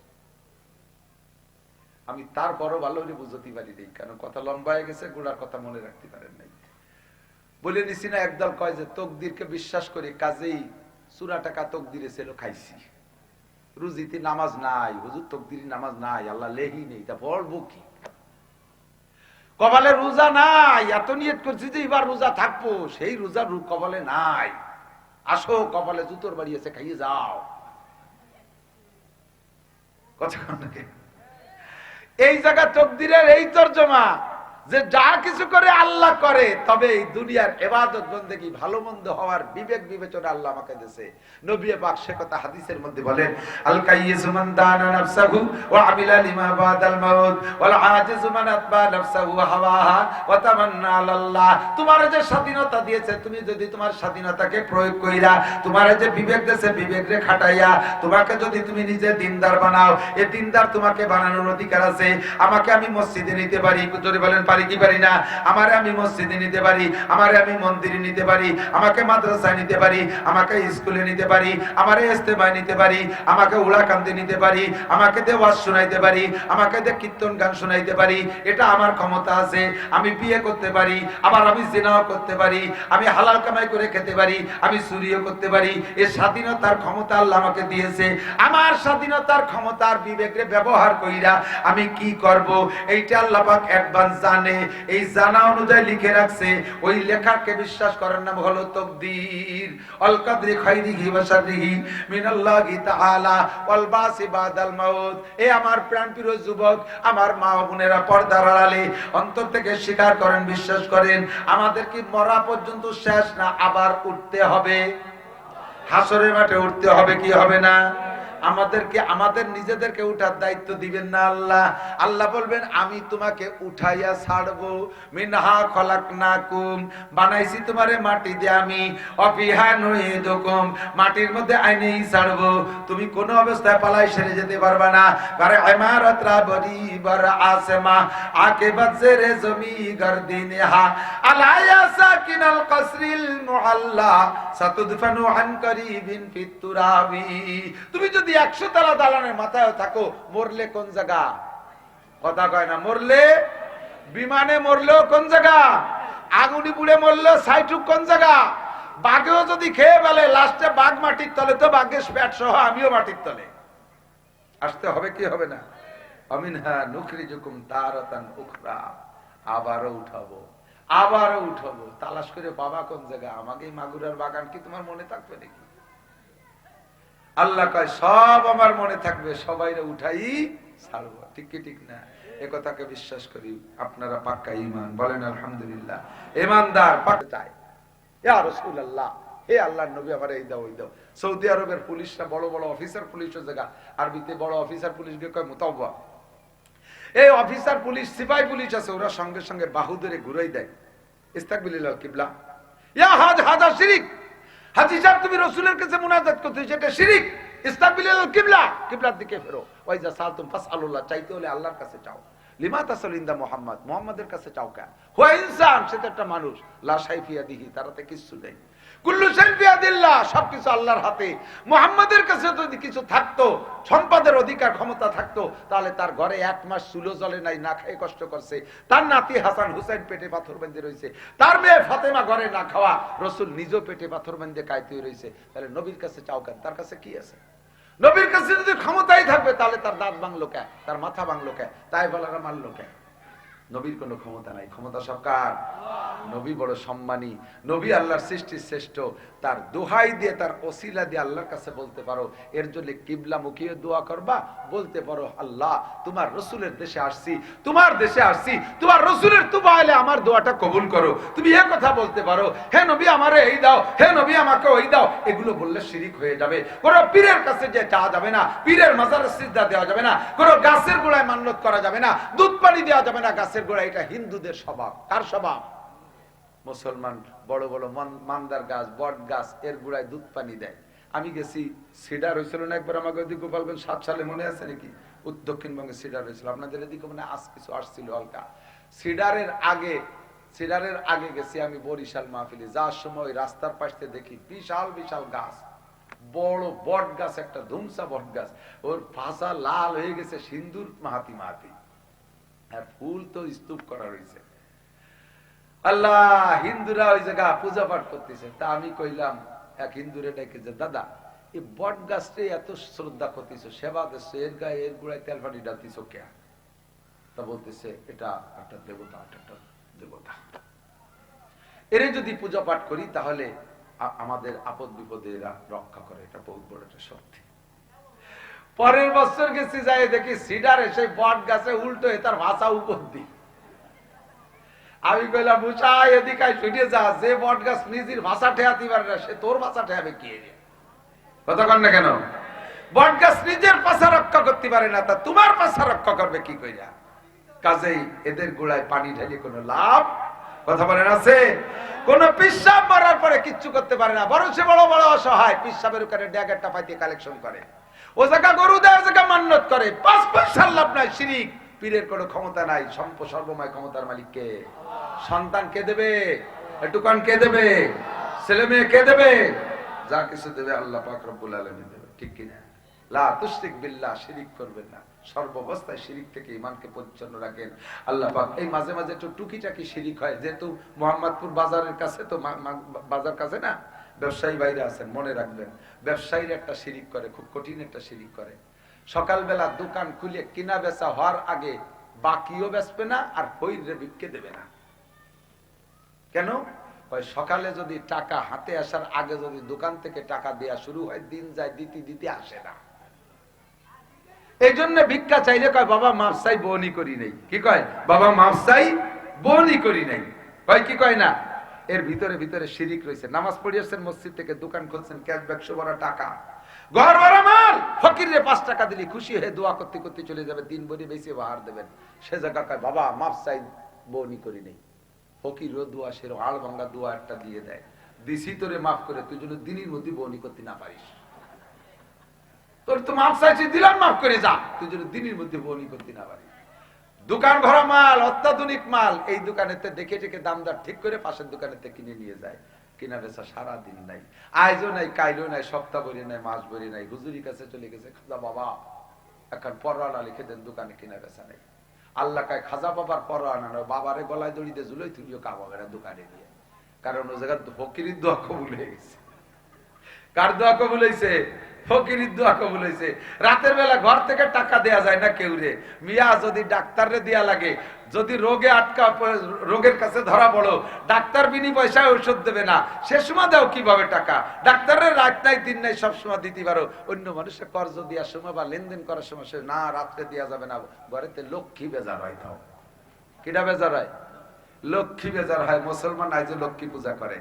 আমি তার বড় ভালো করে বুঝতে পারি নাই, কারণ কথা লম্বা হয়ে গেছে, গোড়ার কথা মনে রাখতে পারেন নাই। বলে নিছি না, একদল কয় যে তকদিরকে বিশ্বাস করি, কাজেই চূড়া টাকা তকদিরে ছিল খাইছি। রুজিতে নামাজ নাই, হুজুর তকদিরি নামাজ নাই, আল্লাহ লেহি নেই, তা বলবো কি? কপালে রোজা নাই, এত নিয়ত করছি যে এবার রোজা থাকবো, সেই রোজা কপালে নাই। আসো কপালে জুতোর বাড়ি আছে, খাইয়ে যাও। কথা এই জায়গা তকদিরের এই তরজমা যে যা কিছু করে আল্লাহ করে, তবে এই দুনিয়ার ইবাদত বন্দেগী ভালো মন্দ হওয়ার বিবেক বিবেচনা আল্লাহ আমাকে দিয়েছে। নবী পাক সে কথা হাদিসের মধ্যে বলেন, আল কাইয়িসু মান দানা নাফসাহু ওয়া আমিলা লিমা বাদাল মাউত ওয়াল আজিজু মান আতবা নাফসাহু ওয়া হাওয়াহা ওয়া তামান্না আলাল্লাহ। তোমার যে স্বাধীনতা দিয়েছে, তুমি যদি তোমার স্বাধীনতাকে প্রয়োগ কইরা, তোমার যে বিবেক দিয়েছে বিবেকরে খাটাইয়া, তোমাকে যদি তুমি নিজে দিনদার বানাও, এই দিনদার তোমাকে বানানোর অধিকার আছে। আমাকে আমি মসজিদে নিতে পারি, যদি বলেন পারি কি পারি না? আমারে আমি মসজিদে নিতে পারি, আমারে আমি মন্দিরে নিতে পারি, আমাকে মাদ্রাসায় নিতে পারি, আমাকে স্কুলে নিতে পারি, আমারে ইস্তেমায় নিতে পারি, আমাকে উলাকান্দি নিতে পারি, আমাকে দিয়ে ওয়াজ শোনাইতে পারি, আমাকে দিয়ে কীর্তন গান শোনাইতে পারি। এটা আমার ক্ষমতা আছে। আমি বিয়ে করতে পারি, আবার আমি জিনাও করতে পারি, আমি হালাল কামাই করে খেতে পারি, আমি চুরিও করতে পারি। এই স্বাধীনতার ক্ষমতা আল্লাহ আমাকে দিয়েছে। আমার স্বাধীনতার ক্ষমতার বিবেকে ব্যবহার কইরা আমি কি করব, এইটা আল্লাহ পাক অ্যাডভান্স জানে। এই জানা অনুযায়ী লিখে রাখছে। ওই লেখাকে বিশ্বাস করার নাম হলো তকদির। আল কদরি খাইরিহি ওয়া শাররিহি মিনাল্লাহি তাআলা ওয়াল বাসি বাদাল মাউত। এ আমার প্রাণপ্রিয় যুবক, আমার মা ও বোনেরা, পর্দার আড়ালে অন্তর থেকে স্বীকার করেন, বিশ্বাস করেন, আমাদের কি মরা পর্যন্ত শেষ না? আবার উঠতে হবে, হাসরের মাঠে উঠতে হবে, কি হবে না? আমাদেরকে আমাদের নিজেদেরকে উঠার দায়িত্ব দিবেন না আল্লাহ। আল্লাহ বলবেন আমি তোমাকে উঠাইয়া ছাড়বো। মিনহা খলাকনাকুম, বানাইছি তোমারে মাটি দিয়ে আমি, অফিহা নুইদুকুম, মাটির মধ্যে আইনেই ছাড়বো। তুমি কোনো অবস্থায় পালাই সেরে যেতে পারবে না। ঘরে ইমারত রাবরি বর আসমা আকিবাত জেরে জমি গরদিনহা আলায়া সাকিনাল কসরিল মুআল্লা সাতুদফানু আন করিবিন ফিত তুরাবি। তুমি যদি 100 তলা দালানের মাথায় থাকো, মরলে কোন জায়গা? কথা কয় না। মরলে বিমানে মরলেও কোন জায়গা? আগুনি পুড়ে মরলেও সাইটুক কোন জায়গা? বাঘেও যদি খেয়ে ফেলে লাস্টে বাঘ মাটির তলে, তো বাঘের পেট সহ আমিও মাটির তলে আসতে হবে কি হবে না? আমিনহা নুখরিজুকুম তারাতান উখরা, আবারও উঠাবো, আবারও উঠাবো। তালাশ করে বাবা কোন জায়গা? আমাকে মাগুরার বাগান কি তোমার মনে থাকবে নাকি? আল্লাহ কয় সব আমার মনে থাকবে, সবাইরে উঠাই ছাড়বো। ঠিক কি ঠিক না? এ কথাকে বিশ্বাস করি। আপনারা পাক্কা ঈমান বলেন আলহামদুলিল্লাহ। ঈমানদার পাক্কা চায়। ইয়া রাসূলুল্লাহ, হে আল্লাহর নবী আমার এই দাও ওই দাও। সৌদি আরবের পুলিশরা বড় বড় অফিসার পুলিশের জায়গা, আরবিতে বড় অফিসার পুলিশকে কয় মুতাওয়া। এই অফিসার পুলিশ সিপাহি পুলিশ আছে, ওরা সঙ্গে সঙ্গে বাহু ধরে ঘুরাই দেয় ইস্তাকবিলিল কিবলা। ইয়া হাজ হাজা শিরিক। হাজী সাহেব তুমি রাসূলের কাছে মুনাজাত করতে, সেটা শিরিক। ইস্তাকবিলিল কিবলা, কিবলার দিকে ফেরো। ওয়াইজা সালতুম ফাসআলুল্লাহ, চাইতে হলে আল্লাহর কাছে চাও। লিমা তাসালিন্দা মুহাম্মদ, মুহাম্মাদের কাছে চাও কেন? হুয়া ইনসান, সে তো একটা মানুষ। লা শাইফিয়া দিহি, তারাতে কিছু নেই। কুল্লু শাইইন বিয়াদিল্লাহ, সবকিছু আল্লাহর হাতে। মুহাম্মাদের কাছে যদি কিছু থাকতো, সম্পদের অধিকার ক্ষমতা থাকতো, তাহলে তার ঘরে 1 মাস চুলো জ্বলে নাই, না খেয়ে কষ্ট করছে। তার নাতি হাসান হুসাইন পেটে পাথর বেঁধে রয়েছে, তার মেয়ে ফাতেমা ঘরে না খাওয়া, রাসূল নিজেও পেটে পাথর বেঁধে কাইতে রয়েছে। তাহলে নবীর কাছে চাও কেন? তার কাছে কি আছে? নবীর কাছে যদি ক্ষমতাই থাকবে, তাহলে তার দাঁত ভাঙলো কে? তার মাথা ভাঙলো কে? তাই বলারা মারলো কে? নবীর কোনো ক্ষমতা নাই। ক্ষমতা সব কার? নবী বড় সম্মানী, নবী আল্লাহর সৃষ্টির শ্রেষ্ঠ। তার দোহাই দিয়ে, তার ওসিলা দিয়ে আল্লাহর কাছে বলতে পারো। এর জন্য কিবলা মুখিয়ে দোয়া করবা, বলতে পারো আল্লাহ তোমার রসুলের দেশে আসছি, তোমার দেশে আসছি, তোমার রসুলের তুবা এলে আমার দোয়াটা কবুল করো। তুমি এ কথা বলতে পারো, হে নবী আমারে এই দাও, হে নবী আমাকে ওই দাও। এগুলো বললে শিরিক হয়ে যাবে। কোন পীরের কাছে যে চাওয়া যাবে না, পীরের মাজারে সিজদা দেওয়া যাবে না, কোন গাছের গোড়ায় মান্যত করা যাবে না, দুধ পানি দেওয়া যাবে না গাছের গোড়ায়। এটা হিন্দুদের স্বভাব। কার স্বভাব? মুসলমান বড় বড় মান্দার গাছ, বট গাছ, এর গোড়ায় দুধ পানি দেয়। আমি গেছি, সিডার হয়েছিল না একবার আমাকে ওদিকে গোপালগঞ্জ 7 সালে, মনে আছে নাকি? দক্ষিণবঙ্গে সিডার হয়েছিল, আপনাদের এদিকে মানে আজ কিছু আসছিল হালকা। সিডারের আগে গেছি আমি বরিশাল মাহফিলে, যার সময় রাস্তার পাশে দেখি বিশাল বিশাল গাছ, বড় বট গাছ, একটা ধুমসা বট গাছ, ওর পাশা লাল হয়ে গেছে সিন্দুর মাহাতি মাহাতি, আর ফুল তো স্তূপ করা রয়েছে। আল্লাহ, হিন্দুরা ওই জায়গা পূজা পাঠ করতেছে। তা আমি কইলাম এক হিন্দুরে ডেকে যে দাদা, এই বট গাছটা এত শ্রদ্ধা করতেছ, সেবা দিচ্ছ, এর গায়ে এর গোড়ায় তেল পানি ডালতেছ কে? তা বলতেছে এটা একটা দেবতা, একটা দেবতা, এর যদি পূজা পাঠ করি তাহলে আমাদের আপদ বিপদে এরা রক্ষা করে, এটা বহুত বড় একটা শক্তি। পরের বছর গেছি, যাই দেখি সিডারে সেই বট গাছে উল্টো তার ভাষা উপর দি। আমি কইলাম বুঝা এদিকে ছুটে যা, যে বট গাছ নিজের ভাষা ঠেয়াতে পারে না, সে তোর ভাষা ঠেয়াবে কি? কথা কন না কেন? বট গাছ নিজের পাশা রক্ষা করতে পারে না, তা তোমার পাশা রক্ষা করবে কি কইরা? কাজেই এদের গোড়ায় পানি ঢালি কোনো লাভ, কথা বলেন আছে? কোন পিসাব মারার পরে কিচ্ছু করতে পারে না, বরং সে বড় বড় অসহায় পিসাবের উপরে ড্যাগেরটা পাইতে কালেকশন করে, ও জায়গা গরু দেওয়ার জায়গা মান্যত করে, 5 পয়সার লাভ নাই, শিরিক। পীরের কোনো ক্ষমতা নাই, সর্বময় ক্ষমতার মালিক কে? সন্তান কে দেবে? দোকান কে দেবে? ছেলে মেয়ে কে দেবে? যা কিছু দেবে আল্লাহ পাক রব্বুল আলামিন দেবে, ঠিক কিনা? লা তুশরিক বিল্লাহ, শিরিক করবেন না। সর্বাবস্থায় শিরিক থেকে ঈমানকে পরিচ্ছন্ন রাখেন আল্লাহ পাক। এই মাঝে মাঝে একটু টুকিটাকি শিরিক হয়, যেহেতু মোহাম্মদপুর বাজারের কাছে, তো বাজার কাছে না, ব্যবসায়ী বাইরে আছেন, মনে রাখবেন, ব্যবসায়ীর একটা শিরিক করে, খুব কঠিন একটা শিরিক করে। সকালবেলা দোকান খুলে কিনা বেচা হওয়ার আগে বাকিও বেচবে না, আর হইরে বিক্কে দেবে না। কেন? সকালে যদি টাকা হাতে আসার আগে যদি দোকান থেকে টাকা দেয়া শুরু হয়, দিন যায়, দিতে দিতে আসে না। এই জন্য ভিক্ষা চাইলে কয় বাবা মাফ চাই, বনি করি নাই। কি কয়? বাবা মাফ চাই, বনি করি নাই। কয় কি কয় না? এর ভিতরে ভিতরে শিরিক রয়েছে। নামাজ পড়িয়েছেন, মসজিদ থেকে দোকান খুলছেন, ক্যাশ বাক্স ভরা টাকা, ঘর ভরা মাল, ফকিরে 5 টাকা দিলি খুশি হয়ে দোয়া করতে করতে চলে যাবে, 3 বড়ি বেশি বাহার দেবেন। সে জায়গা কয় বাবা মাফ চাই, বনি করি নেই। ফকির দোয়া সেরো হাড় ভাঙ্গা দোয়া একটা দিয়ে দেয়, দিছি তোরে মাফ করে, তুই যেন দিনের মধ্যে বনি করতে না পারিস। তোর তো মাফ চাইছি, দিলাম মাফ করে যা, তুই যেন দিনের মধ্যে বনি করতে না পারিস। দোকান ভরা মাল, অত্যাধুনিক মাল, এই দোকানেতে দেখে দেখে দামদার ঠিক করে পাশের দোকানেতে কিনে নিয়ে যায়। কিনা বেচা সারাদিন নাই, আজও নাই, কাইলও নাই, সপ্তাহ ভরি নাই, মাস ভরি নাই। হুজুরির কাছে চলে গেছে, খাজা বাবা এখন পরোয়ানা লিখে দেন, দোকানে কিনা বেচা নেই। আল্লাহ কায় খাজা বাবার পরোয়ানা নয়, বাবারে গলায় দড়িতে ঝুলোই তুলিও কাবাবে না দোকানে নিয়ে। কারণ ও জায়গায় ফকিরির দোয়া কবুল হয়ে গেছে। কার দোয়া কবুল হয়েছে? ফকিরির দোয়া কবুল হয়েছে। রাতের বেলা ঘর থেকে টাকা দেয়া যায় না কেউ রে মিয়া, যদি ডাক্তারে দেয়া লাগে, যদি রোগে আটকা, রোগের কাছে ধরা পড়ো, ডাক্তার বিনি পয়সায় ঔষধ দেবে না, সে সময় দাও কিভাবে টাকা? ডাক্তারের রাত নাই দিন নাই সবসময় দিতে পারো। অন্য মানুষের কর্জ দেওয়ার সময় বা লেনদেন করার সময় সে না, রাত্রে দেওয়া যাবে না, ঘরেতে লক্ষ্মী বেজার হয়। তাও কিটা বেজার হয়? লক্ষ্মী বেজার হয়। মুসলমান আজ লক্ষ্মী পূজা করে।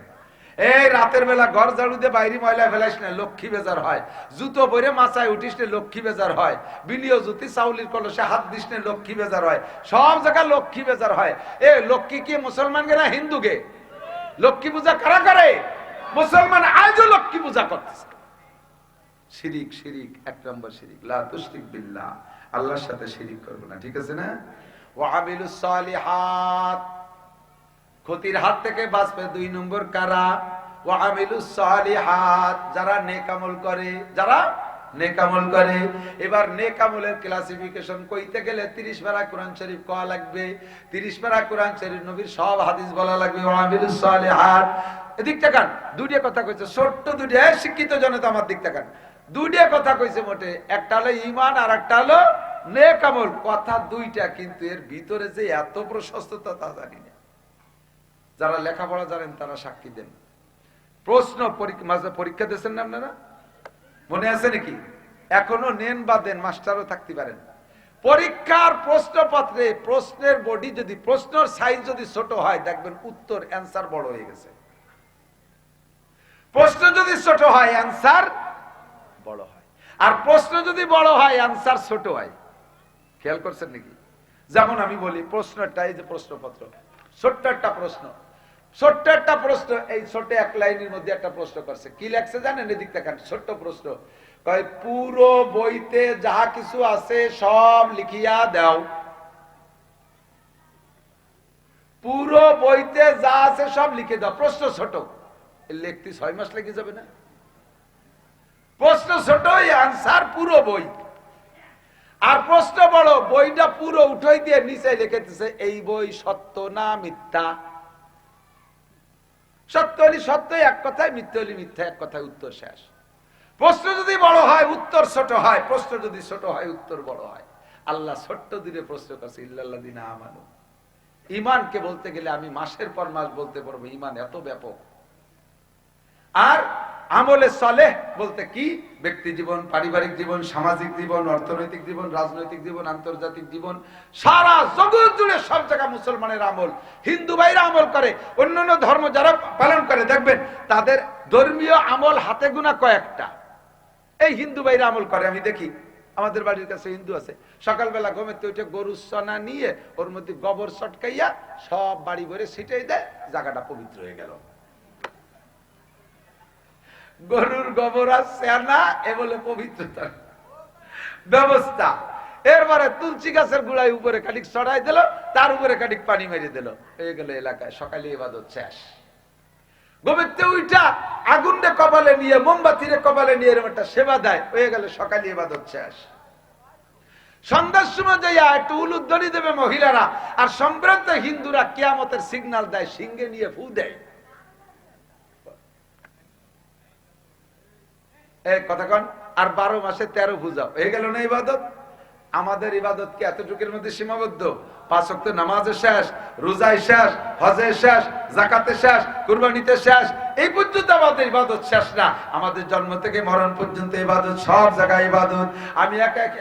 এই রাতের বেলা ঘর ঝাড়ু দিয়ে বাইরে ময়লা ফেলাইস না, লক্ষ্মী বেজার হয়। জুতো পরে মাচায় উঠিস না, লক্ষ্মী বেজার হয়। বিলিও জুতি চাউলির কলসে হাত দিস না, লক্ষ্মী বেজার হয়। সব জায়গায় লক্ষ্মী বেজার হয়। এ লক্ষ্মী কি মুসলমান গে না হিন্দু গে? লক্ষ্মী পূজা কারা করে? মুসলমান আজও লক্ষ্মী পূজা করতেছে। শিরিক, শিরিক 1 নম্বর শিরিক। লা তুশরিক বিল্লাহ, আল্লাহর সাথে শিরিক করবে না, ঠিক আছে না? ওয়া আমিলুস সালিহাত, ক্ষতির হাত থেকে বাঁচবে 2 নম্বর কারা? ওয়া আমিলুস সালিহাত, যারা নেক আমল করে, যারা নেক আমল করে। এবার নেক আমলের ক্লাসিফিকেশন কইতে গেলে 30 পারা কোরআন শরীফ কোয়া লাগবে, 30 পারা কোরআন শরীফ নবীর সব হাদিস বলা লাগবে। ওয়া আমিলুস সালিহাত, এদিক তাকান, দুইটা কথা কইছে, ছোট্ট দুইটা, শিক্ষিত জনতা আমার দিক তাকান, দুইটা কথা কইছে মোটে, একটা হলো ঈমান আর একটা হলো নেক আমল। কথা দুইটা, কিন্তু এর ভিতরে যে এত প্রশস্ততা তা জানি না। যারা লেখাপড়া জানেন তারা সাক্ষী দেন। প্রশ্ন পরীক্ষা দিয়েছেন না আপনারা? মনে আছে নাকি? এখনো নেন বা দেন, মাস্টারও থাকতে পারেন। পরীক্ষার প্রশ্নপত্রে প্রশ্নের বডি যদি, প্রশ্নের সাইজ যদি ছোট হয়, দেখবেন উত্তর অ্যান্সার বড় হয়ে গেছে। প্রশ্ন যদি ছোট হয় অ্যান্সার বড় হয়, আর প্রশ্ন যদি বড় হয় অ্যান্সার ছোট হয়। খেয়াল করছেন নাকি? যেমন আমি বলি প্রশ্নটা, এই যে প্রশ্নপত্র, ছোট্ট একটা প্রশ্ন, ছোট্ট একটা প্রশ্ন, এই ছোট 1 লাইনের মধ্যে একটা প্রশ্ন করছে, কি লেখছে জানেন? এদিক দেখেন, ছোট্ট প্রশ্ন, কয় পুরো বইতে যাহা কিছু আছে সব লিখিয়া দাও। পুরো বইতে যা আছে সব লিখে দাও। প্রশ্ন ছোট, লিখতে 6 মাস লেগে যাবে না? প্রশ্ন ছোট, আনসার পুরো বই। আর প্রশ্ন বড়, বইটা পুরো উঠাই দিয়ে নিচে লিখেছে এই বই সত্য না মিথ্যা। সত্য হলে সত্য এক কথায়, মিথ্যা হলে মিথ্যা এক কথায়, উত্তর শেষ। প্রশ্ন যদি বড় হয় উত্তর ছোট হয়, প্রশ্ন যদি ছোট হয় উত্তর বড় হয়। আল্লাহ ছোট্ট দিনে প্রশ্ন করছে, ইল্লাল্লাযিনা আমানু। ঈমানকে বলতে গেলে আমি মাসের পর মাস বলতে পারবো, ঈমান এত ব্যাপক। আর আমলে সালেহ বলতে কি? ব্যক্তি জীবন, পারিবারিক জীবন, সামাজিক জীবন, অর্থনৈতিক জীবন, রাজনৈতিক জীবন, আন্তর্জাতিক জীবন, সারা জগৎ জুড়ে সব জায়গায় মুসলমানের আমল। হিন্দু ভাইরা আমল করে, অন্যান্য ধর্ম যারা পালন করে, দেখবেন তাদের ধর্মীয় আমল হাতে গোনা কয়েকটা। এই হিন্দু ভাইরা আমল করে, আমি দেখি আমাদের বাড়ির কাছে হিন্দু আছে, সকালবেলা ঘুমেতে উঠে গরু সনা নিয়ে ওর মধ্যে গোবর চটকাইয়া সব বাড়ি ভরে ছিটাই দেয়, জায়গাটা পবিত্র হয়ে গেল। গরুর গোবর আর সেনা এ বলে পবিত্রতা ব্যবস্থা। এরপরে তুলসী গাছের গুড়ায় উপরে কাটিক চড়াই দিল, তার উপরে কাটিক পানি মেরে দিল, হয়ে গেল এলাকায় সকালে ইবাদত শেষ। গোবিন্দে উইটা আগুন রে কপালে নিয়ে, মোমবাতি রে কপালে নিয়ে এরকম একটা সেবা দেয়, হয়ে গেল সকালে ইবাদত শেষ। সন্ধ্যার সময় যাইয়া একটু উলুধ্বনি দেবে মহিলারা, আর সম্ভ্রান্ত হিন্দুরা কিয়ামতের সিগন্যাল দেয়, সিংহে নিয়ে ফু দেয়। কতক্ষণ? আর 12 মাসে 13 পূজা, হয়ে গেল না ইবাদত? আমাদের ইবাদত কি এতটুকুর মধ্যে সীমাবদ্ধ? 5 ওয়াক্ত নামাজে শেষ, রোজায় শেষ, হজে শেষ, যাকাতে শেষ, কুরবানিতে শেষ, এই পর্যন্ত আমাদের ইবাদত শেষ না। আমাদের জন্ম থেকে মরণ পর্যন্ত ইবাদত, সব জায়গায় ইবাদত। আমি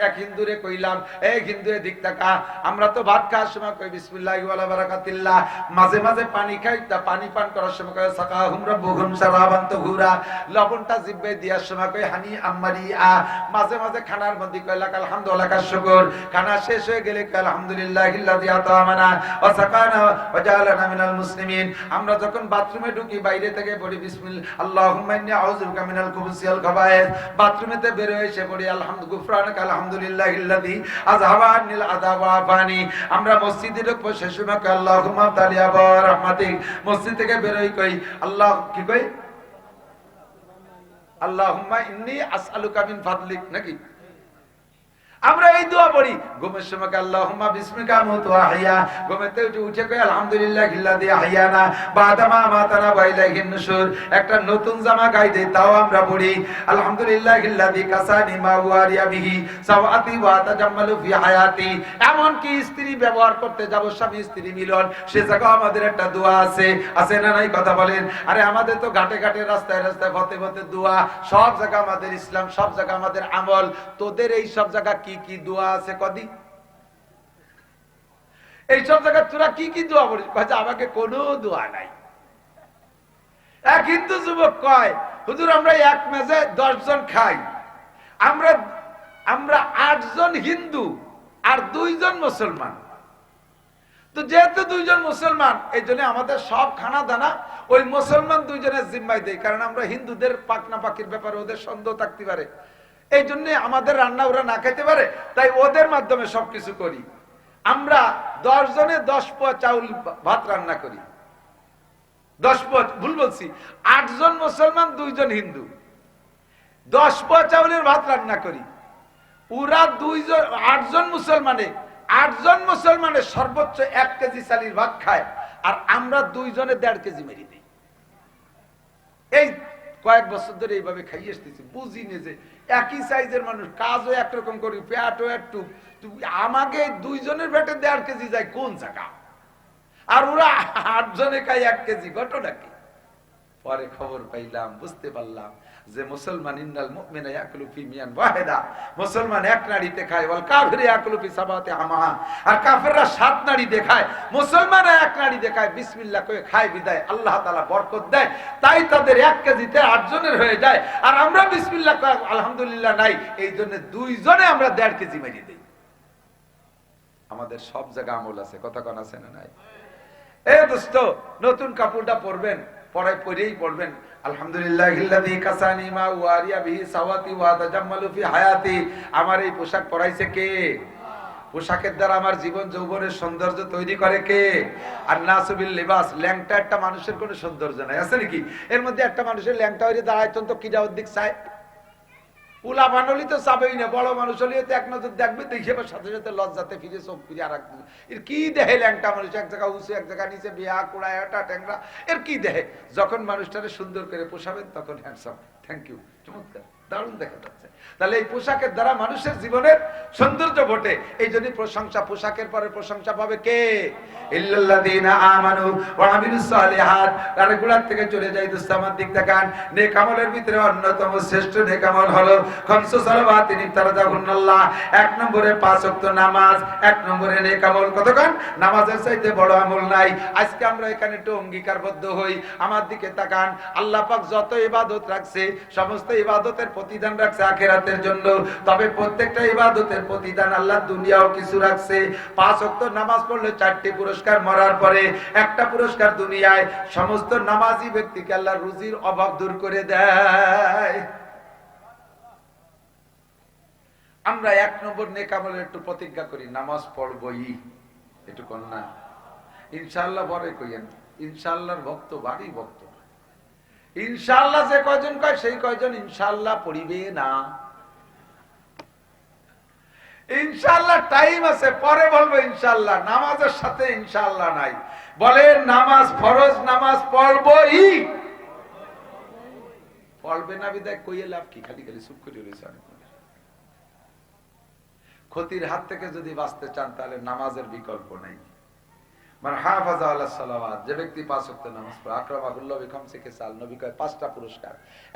এক হিন্দুরে কইলাম, এই হিন্দু এদিক তাকা, আমরা তো ভাত খাওয়ার সময় কই বিসমিল্লাহি ওয়া বারাকাতিল্লাহ, মাঝে মাঝে পানি খাই, তা পানি পান করার সময় কই সাকাহুম রাব্বুহুম শারাবান তাহুরা, লবণটা জিহ্বায় দেওয়ার সময় কই হানি আম্মারিআ, মাঝে মাঝে খানার মধ্যে কই লাকাল হামদু ওয়া লাকাশ শুকর, খানা শেষ হয়ে গেলে কই আলহামদুলিল্লাহিল্লাযী আতামানা ওয়া সাকানা ওয়া জাআলানা মিনাল মুসলিমিন। আমরা যখন বাথরুমে ঢুকি বাইরে থেকে পড়ি বিসমিল্লাহ আল্লাহুম্মা ইন্নী আউযু বিকা মিনাল খুবুসি ওয়াল খাবায়েস, বাথরুমেতে বের হয়ে এসে পড়ি গুফরানাকা আলহামদুলিল্লাহিল্লাযী আযহাবা আন্নিল আযাব ওয়া আফানি। আমরা মসজিদে ঢুকবো সে সময় কই আল্লাহুম্মা তাআলা ওয়া রাহমাতিক, মসজিদ থেকে বের হই কই আল্লাহ কি কই আল্লাহুম্মা ইন্নী আসআলুকা মিন ফাদলিক, নাকি আমরা এই দোয়া পড়ি ঘুমের সময় আল্লাহুম্মা বিসমিকা আমুতু ওয়া আহইয়া, ঘুমেতে উঠে কই আলহামদুলিল্লাহিল্লাযী আহইয়ানা বা'দা মা আমাতানা ওয়া ইলাইহিন নুশুর। একটা নতুন জামা গায়ে দেই তাও আমরা পড়ি আলহামদুলিল্লাহিল্লাযী কাসানি মা ওয়ারিয়া বিহি সাওয়াতি ওয়া তাজাম্মালু ফি হায়াতি। এমন কি স্ত্রী ব্যবহার করতে যাব, স্বামী স্ত্রী মিলন, সে জায়গায় আমাদের একটা দোয়া আছে না নাই, কথা বলেন। আরে আমাদের তো ঘাটে ঘাটে রাস্তায় রাস্তায় পথে পথে দোয়া, সব জায়গা আমাদের ইসলাম, সব জায়গা আমাদের আমল। তোদের এই সব জায়গা কি কি দোয়া আছে কদি? এই সব জায়গায় তোরা কি কি দোয়া পড়িস? কয় আমাকে কোনো দোয়া নাই। এক হিন্দু যুবক কয় হুজুর আমরা এক মেজে 10 জন খাই, আমরা 8 জন হিন্দু আর 2 জন মুসলমান। তো যেহেতু 2 জন মুসলমান, এই জন্য আমাদের সব খানা দানা ওই মুসলমান 2 জনের জিম্মায় দেয়, কারণ আমরা হিন্দুদের পাকনা পাকির ব্যাপারে ওদের সন্দেহ থাকতে পারে, এই জন্য আমাদের রান্না ওরা না খাইতে পারে, তাই ওদের মাধ্যমে সবকিছু করি। আমরা 10 জনে 10 পোয়া চাউল ভাত রান্না করি, 10 পোয়া, ভুল বলছি, 8 জন মুসলমান 2 জন হিন্দু, 10 পোয়া চাউলের ভাত রান্না করি। ওরা 8 জন মুসলমানে সর্বোচ্চ 1 কেজি চালের ভাত খায়, আর আমরা 2 জনে 1.5 কেজি মেরি দিই। এই কয়েক বছর ধরে এইভাবে খাইয়ে আসতেছি, বুঝিনি যে একই সাইজের মানুষ, কাজও একরকম করি, পেটও একটু, আমাকে 2 জনের পেটে 1.5 কেজি যায় কোন জায়গা, আর ওরা 8 জনে খায় 1 কেজি। ঘটনা কি? পরে খবর পাইলাম, বুঝতে পারলাম যে মুসলমান ইন্নাল মুমিনা ইয়াকুলু ফি মিয়ান ওয়াহিদা, মুসলমান এক নাড়িতে খায়, ওয়াল কাফির ইয়াকুলু ফি সাবাতি আমা, আর কাফেররা 7 নাড়িতে খায়, মুসলমান এক নাড়িতে খায়, বিসমিল্লাহ কয়ে খায় বিদায়, আল্লাহ তাআলা বরকত দেয়, তাই তাদের 1 কেজিতে 8 জনের হয়ে যায়, আর আমরা বিসমিল্লাহ কয়ে আলহামদুলিল্লাহ নাই, এই জন্য 2 জনে আমরা 1.5 কেজি মেরে দেই। আমাদের সব জায়গা আমল আছে, কথা কোন আছে না নাই? এ দোস্ত, নতুন কাপড়টা পরবেন, পরেই পড়বেন আলহামদুলিল্লাহিল্লাযী কাসানি মা ওয়ারিয়া বিহি সাওয়াতি ওয়া তাজাম্মালু ফি হায়াতি। আমার এই পোশাক পরাইছে কে? পোশাকের দ্বারা আমার জীবন যৌবনের সৌন্দর্য তৈরি করে কে? আর নাসু বিল লিবাস, ল্যাংটা একটা মানুষের কোনো সৌন্দর্য নাই, আছে নাকি? এর মধ্যে একটা মানুষের ল্যাংটা হয়ে দাঁড়াইতন তো কি যাওয়ার দিক চায়, উলা বানলি তো চাবেই না, বড় মানুষ হলে তো এক নজর দেখবে, দেখে সাথে সাথে লজ্জাতে ফিরে চোখ ফিরে আর এর কি দেহে ল্যাংটা মানুষ, এক জায়গা উঁচু এক জায়গা নিচে, বিয়া কুড়া এটা ট্যাংরা, এর কি দেহে? যখন মানুষটারে সুন্দর করে পোষাবেন তখন হ্যান্ডসাম, থ্যাংক ইউ, চমৎকার, দারুণ দেখা যাচ্ছে। তাহলে এই পোশাকের দ্বারা মানুষের জীবনের সৌন্দর্য ঘটে, এই জন্য প্রশংসা, পোশাকের পরে প্রশংসা পাবে কে? ইল্লাল্লাযীনা আমানু ওয়া আমিলুস সালিহাত। আর গুনাহ থেকে চলে যাই দোস্ত, আমার দিক তাকান। নেক আমলের ভিতরে অন্যতম শ্রেষ্ঠ নেক আমল হলো খামসু সালাওয়াতিন ইফতারাদাহুন্নাল্লাহ। 1 নম্বরে 5 ওয়াক্ত নামাজ, 1 নম্বরে নেক আমল। কতক্ষণ? নামাজের চাইতে বড় আমল নাই। আজকে আমরা এখানে একটু অঙ্গীকারবদ্ধ হই, আমার দিকে তাকান। আল্লাহ পাক যত ইবাদত রাখছে, সমস্ত ইবাদতের প্রতিদান রাখছে আখিরাতের জন্য, তবে প্রত্যেকটা ইবাদতের প্রতিদান আল্লাহ দুনিয়াও কিছু রাখছে। 5 ওয়াক্ত নামাজ পড়লে 4টি পুরস্কার, মরার পরে একটা পুরস্কার দুনিয়ায়। সমস্ত নামাজি ব্যক্তিকে আল্লাহ রুজির অভাব দূর করে দেয়। আমরা 1 নম্বর নেক আমলের একটু প্রতিজ্ঞা করি, নামাজ পড়বই, একটু কোন না ইনশাআল্লাহ, পরে কইেন ইনশাআল্লাহর ভক্ত, বাড়ি ভক্ত। ইনশাআল্লাহ যে কয়জন কয় সেই কয়জন ইনশাআল্লাহ পড়িবে না। ইনশাআল্লাহ টাইম আছে, পরে বলবো ইনশাআল্লাহ। নামাজের সাথে ইনশাআল্লাহ নাই। বলে নামাজ ফরজ, নামাজ পড়বই, পড়বে না বিদায় কইয়ে লাভ কি? খালি খালি চুপ করে রয়েছে। ক্ষতির হাত থেকে যদি বাঁচতে চান তাহলে নামাজের বিকল্প নাই। মানে হাফাজা আলাস সালাওয়াত, যে ব্যক্তি 5 ওয়াক্ত নামাজ পড়ে, আকরামাহুল্লাহ বিখামসি খিসাল, নবী কয় 5টা পুরস্কার।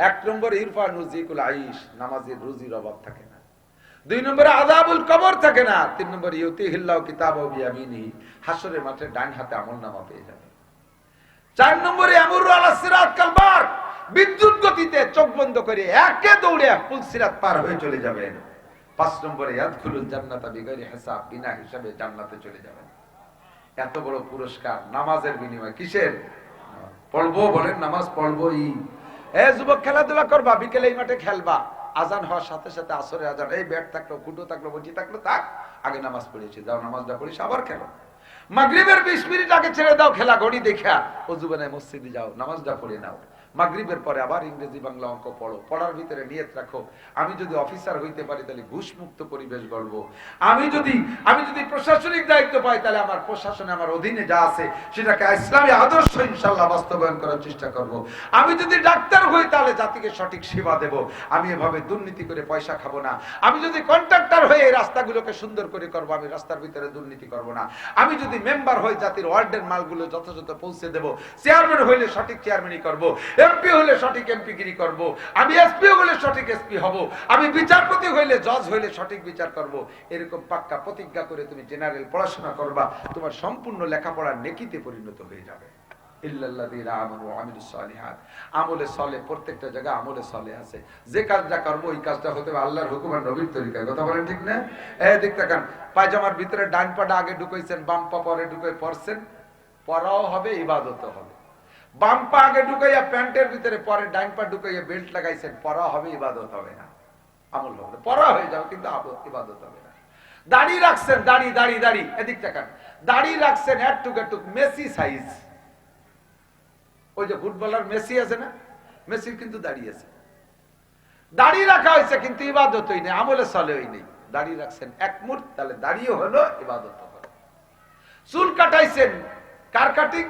1 নম্বরে ইরফা নুজিকুল আইশ, নামাজের রুজির অভাব থাকে না। 2 নম্বরে আযাবুল কবর থাকে না। 3 নম্বরে ইউতিহিল্লাহু কিতাবাহু বিয়ামিনিহি, হাসরের মাঠে ডান হাতে আমলনামা পেয়ে যাবে। 4 নম্বরে আমরু আলাস সিরাত কালবার, বিদ্যুৎ গতিতে চোখ বন্ধ করে একে দৌড়ে পুল সিরাত পার হয়ে চলে যাবেন। 5 নম্বরে ইয়াদখুলুল জান্নাতা বিগাইরি হিসাব, বিনা হিসাবে জান্নাতে চলে যাবেন। এত বড় পুরস্কার নামাজের বিনিময়ে। কিসের? পড়বো বলেন, নামাজ পড়বোই। যুবক খেলাধুলা করবা, বিকেলে এই মাঠে খেলবা, আজান হওয়ার সাথে সাথে আসরে আজান, এই ব্যাট থাকলো, কুটো থাকলো, বটি থাকলো, থাক, আগে নামাজ পড়েছি, যাও নামাজটা পড়িস, আবার খেলো। মাগরিবের 20 মিনিট আগে ছেড়ে দাও খেলা, ঘড়ি দেখা ওযু বানায় মসজিদে যাও, নামাজটা পড়ে নাও। মাগরিবের পরে আবার ইংরেজি বাংলা অঙ্ক পড়ো। পড়ার ভিতরে নিয়ত রাখো, আমি যদি অফিসার হইতে পারি তাহলে ঘুষ মুক্ত পরিবেশ গড়বো। আমি যদি প্রশাসনিক দায়িত্ব পাই তাহলে আমার প্রশাসনে আমার অধীনে যা আছে সেটাকে ইসলামী আদর্শ ইনশাআল্লাহ বাস্তবায়ন করার চেষ্টা করব। আমি যদি ডাক্তার হই তাহলে জাতিকে সঠিক সেবা দেব। আমি এভাবে দুর্নীতি করে পয়সা খাবো না। আমি যদি কন্ট্রাক্টর হয়ে এই রাস্তাগুলোকে সুন্দর করে করব, আমি রাস্তার ভিতরে দুর্নীতি করব না। আমি যদি মেম্বার হই জাতির ওয়ার্ডের মালগুলো যথাযথ পৌঁছে দেব। চেয়ারম্যান হইলে সঠিক চেয়ারম্যানই করব। এমপি হলে সঠিক এমপিগিরি করব। আমি এসপি হলে সঠিক এসপি হব। আমি বিচারপতি হইলে, জজ হইলে সঠিক বিচার করব। এরকম পাক্কা প্রতিজ্ঞা করে তুমি জেনারেল পড়াশোনা করবা, তোমার সম্পূর্ণ লেখাপড়ার নেকিতে পরিণত হয়ে যাবে। ইল্লাল্লাযীনা আমানু ওয়া আমিলুস সালিহাত, আমলে সলে, প্রত্যেকটা জায়গায় আমলে সলে আছে। যে কাজটা করব ওই কাজটা হতে হবে আল্লাহর হুকুম আর নবীর তরিকায়। কথা বলেন ঠিক না? এই দেখতে কান, পায়জামার ভিতরে ডান পাটা আগে ঢুকাইছেন, বাম পা পরে ঢুকাই পড়ছেন, পড়াও হবে, ইবাদতও হবে। বাম পা আগে ঢুকাইয়া প্যান্টের ভিতরে, পরে ডান পা ঢুকাইয়া বেল্ট লাগাইছেন, পড়া হবে, ইবাদত হবে না, আমল হবে। পড়া হয়ে যাবে কিন্তু ইবাদত হবে না। দাড়ি রাখছেন, দাড়ি দাড়ি দাড়ি, এদিক তাকান, দাড়ি রাখছেন এটুক মেসি সাইজ। ওই যে ফুটবলার মেসি আছে না, মেসির কিন্তু দাড়ি আছে। দাড়ি রাখা হয়েছে কিন্তু ইবাদত হই নেই, আমলে চলে হই নেই। দাড়ি রাখছেন এক মুঠ, তাহলে দাড়িও হলো, ইবাদত হলো। চুল কাটাইছেন, কার কাটিং?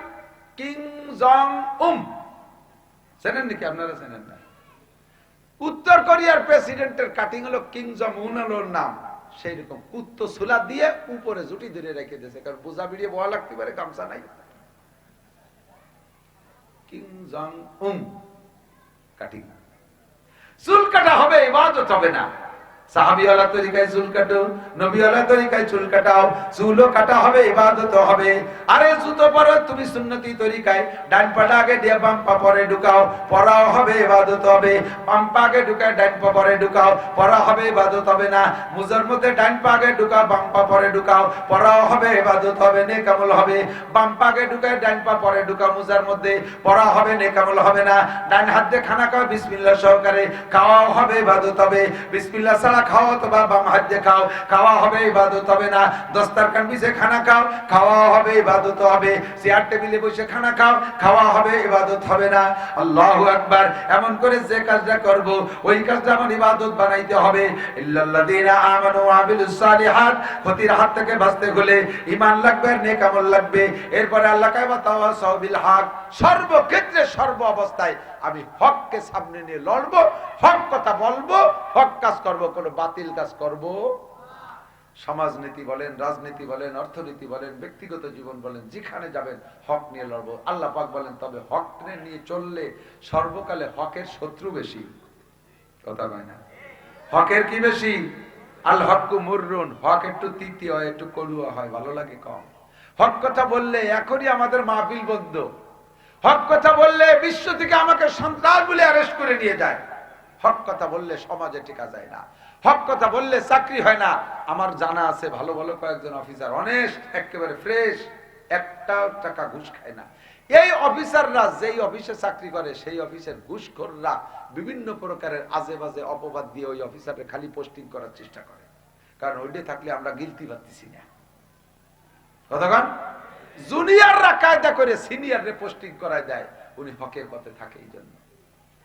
কিং জং উম, চেনেন নাকি আপনারা? চেনেন না? উত্তর কোরিয়ার প্রেসিডেন্টের কাটিং হলো কিং জং উন, হলোর নাম। সেই রকম কুত্তো সুলা দিয়ে উপরে জুটি ধরে রেখে দিয়েছে, কারণ বোঝা বিড়িয়ে বয়া লাগতে পারে, গামছা নাই। কিং জং উম কাটিং। চুল কাটা হবে, ইবাদত হবে না। সাহাবীওয়ালা তরিকায় চুল কাটো, নবীওয়ালা তরিকায় চুল কাটাও, চুলও কাটা হবে, ইবাদত হবে। আরে জুতো পরো তুমি সুন্নতি তরিকায়, ডান পাটা আগে দিয়ে বাম পা পরে ঢুকাও, পরাও হবে, ইবাদত হবে। বাম পা আগে ঢুকায় ডান পা পরে ঢুকাও, পরা হবে, ইবাদত হবে না। মুজার মধ্যে ডান পা আগে ঢুকাও, বাম পা পরে ঢুকাও, পরাও হবে, ইবাদত হবে, নেক আমল হবে। বাম পা আগে ঢুকায় ডান পা পরে ঢুকাও মুজার মধ্যে, পরা হবে, নেক আমল হবে না। ডান হাত দিয়ে খানা খাও বিসমিল্লাহ সহকারে, খাওয়াও হবে, ইবাদত হবে। বিসমিল্লাহ ছাড়া খাও অথবা বাম হাত দিয়ে খাও, খাওয়া হবে, ইবাদত হবে না। দস্তারখান বিছে খানা খাও, খাওয়া হবে, ইবাদত হবে। চেয়ার টেবিলে বসে খানা খাও, খাওয়া হবে, ইবাদত হবে না। আল্লাহু আকবার। এমন করে যে কাজটা করব ওই কাজটা আমার ইবাদত বানাইতে হবে। ইল্লাল্লাযীনা আমানু ওয়া আমিলুস সালিহাত, ক্ষতির হাত থেকে বাঁচতে হলে ঈমান লাগবে, নেক আমল লাগবে। এরপরে আল্লাহ কয় ওয়া তাওয়াসাউ বিল হক, সর্বক্ষেত্রে সর্ব অবস্থায় আমি হককে সামনে নিয়ে লড়বো, হক কথা বলবো, হক কাজ করব, কোনো বাতিল কাজ করব। সমাজনীতি বলেন, রাজনীতি বলেন, অর্থনীতি বলেন, ব্যক্তিগত জীবন বলেন, যেখানে যাবেন হক নিয়ে লড়বো। আল্লাহ পাক বলেন তবে হক নিয়ে চললে সর্বকালে হকের শত্রু বেশি। কথা কয় না? হকের কি বেশি? আল হকু মুররুন, হক একটু তিতি হয়, একটু কড়ুয়া হয়, ভালো লাগে কম। হক কথা বললে এখনই আমাদের মাহফিল বন্ধ। হক কথা বললে বিশ্ব থেকে আমাকে সন্ত্রাস বলে অ্যারেস্ট করে নিয়ে যায়। হক কথা বললে সমাজে টিকা যায় না। হক কথা বললে চাকরি হয় না। আমার জানা আছে ভালো ভালো কয়েকজন অফিসার, অনেস্ট, একেবারে ফ্রেশ, একটাও টাকা ঘুষ খায় না। এই অফিসাররা যেই অফিসে চাকরি করে সেই অফিসের ঘুষখোররা বিভিন্ন প্রকারের আজে বাজে অপবাদ দিয়ে ওই অফিসারের খালি পোস্টিং করার চেষ্টা করে, কারণ ওইটা থাকলে আমরা গিলতি পাচ্ছি না। কতক্ষণ জুনিয়ররা কায়দা করে সিনিয়ররে পোস্টিং করায় দেয়, উনি হকের পথে থাকে। এই জন্য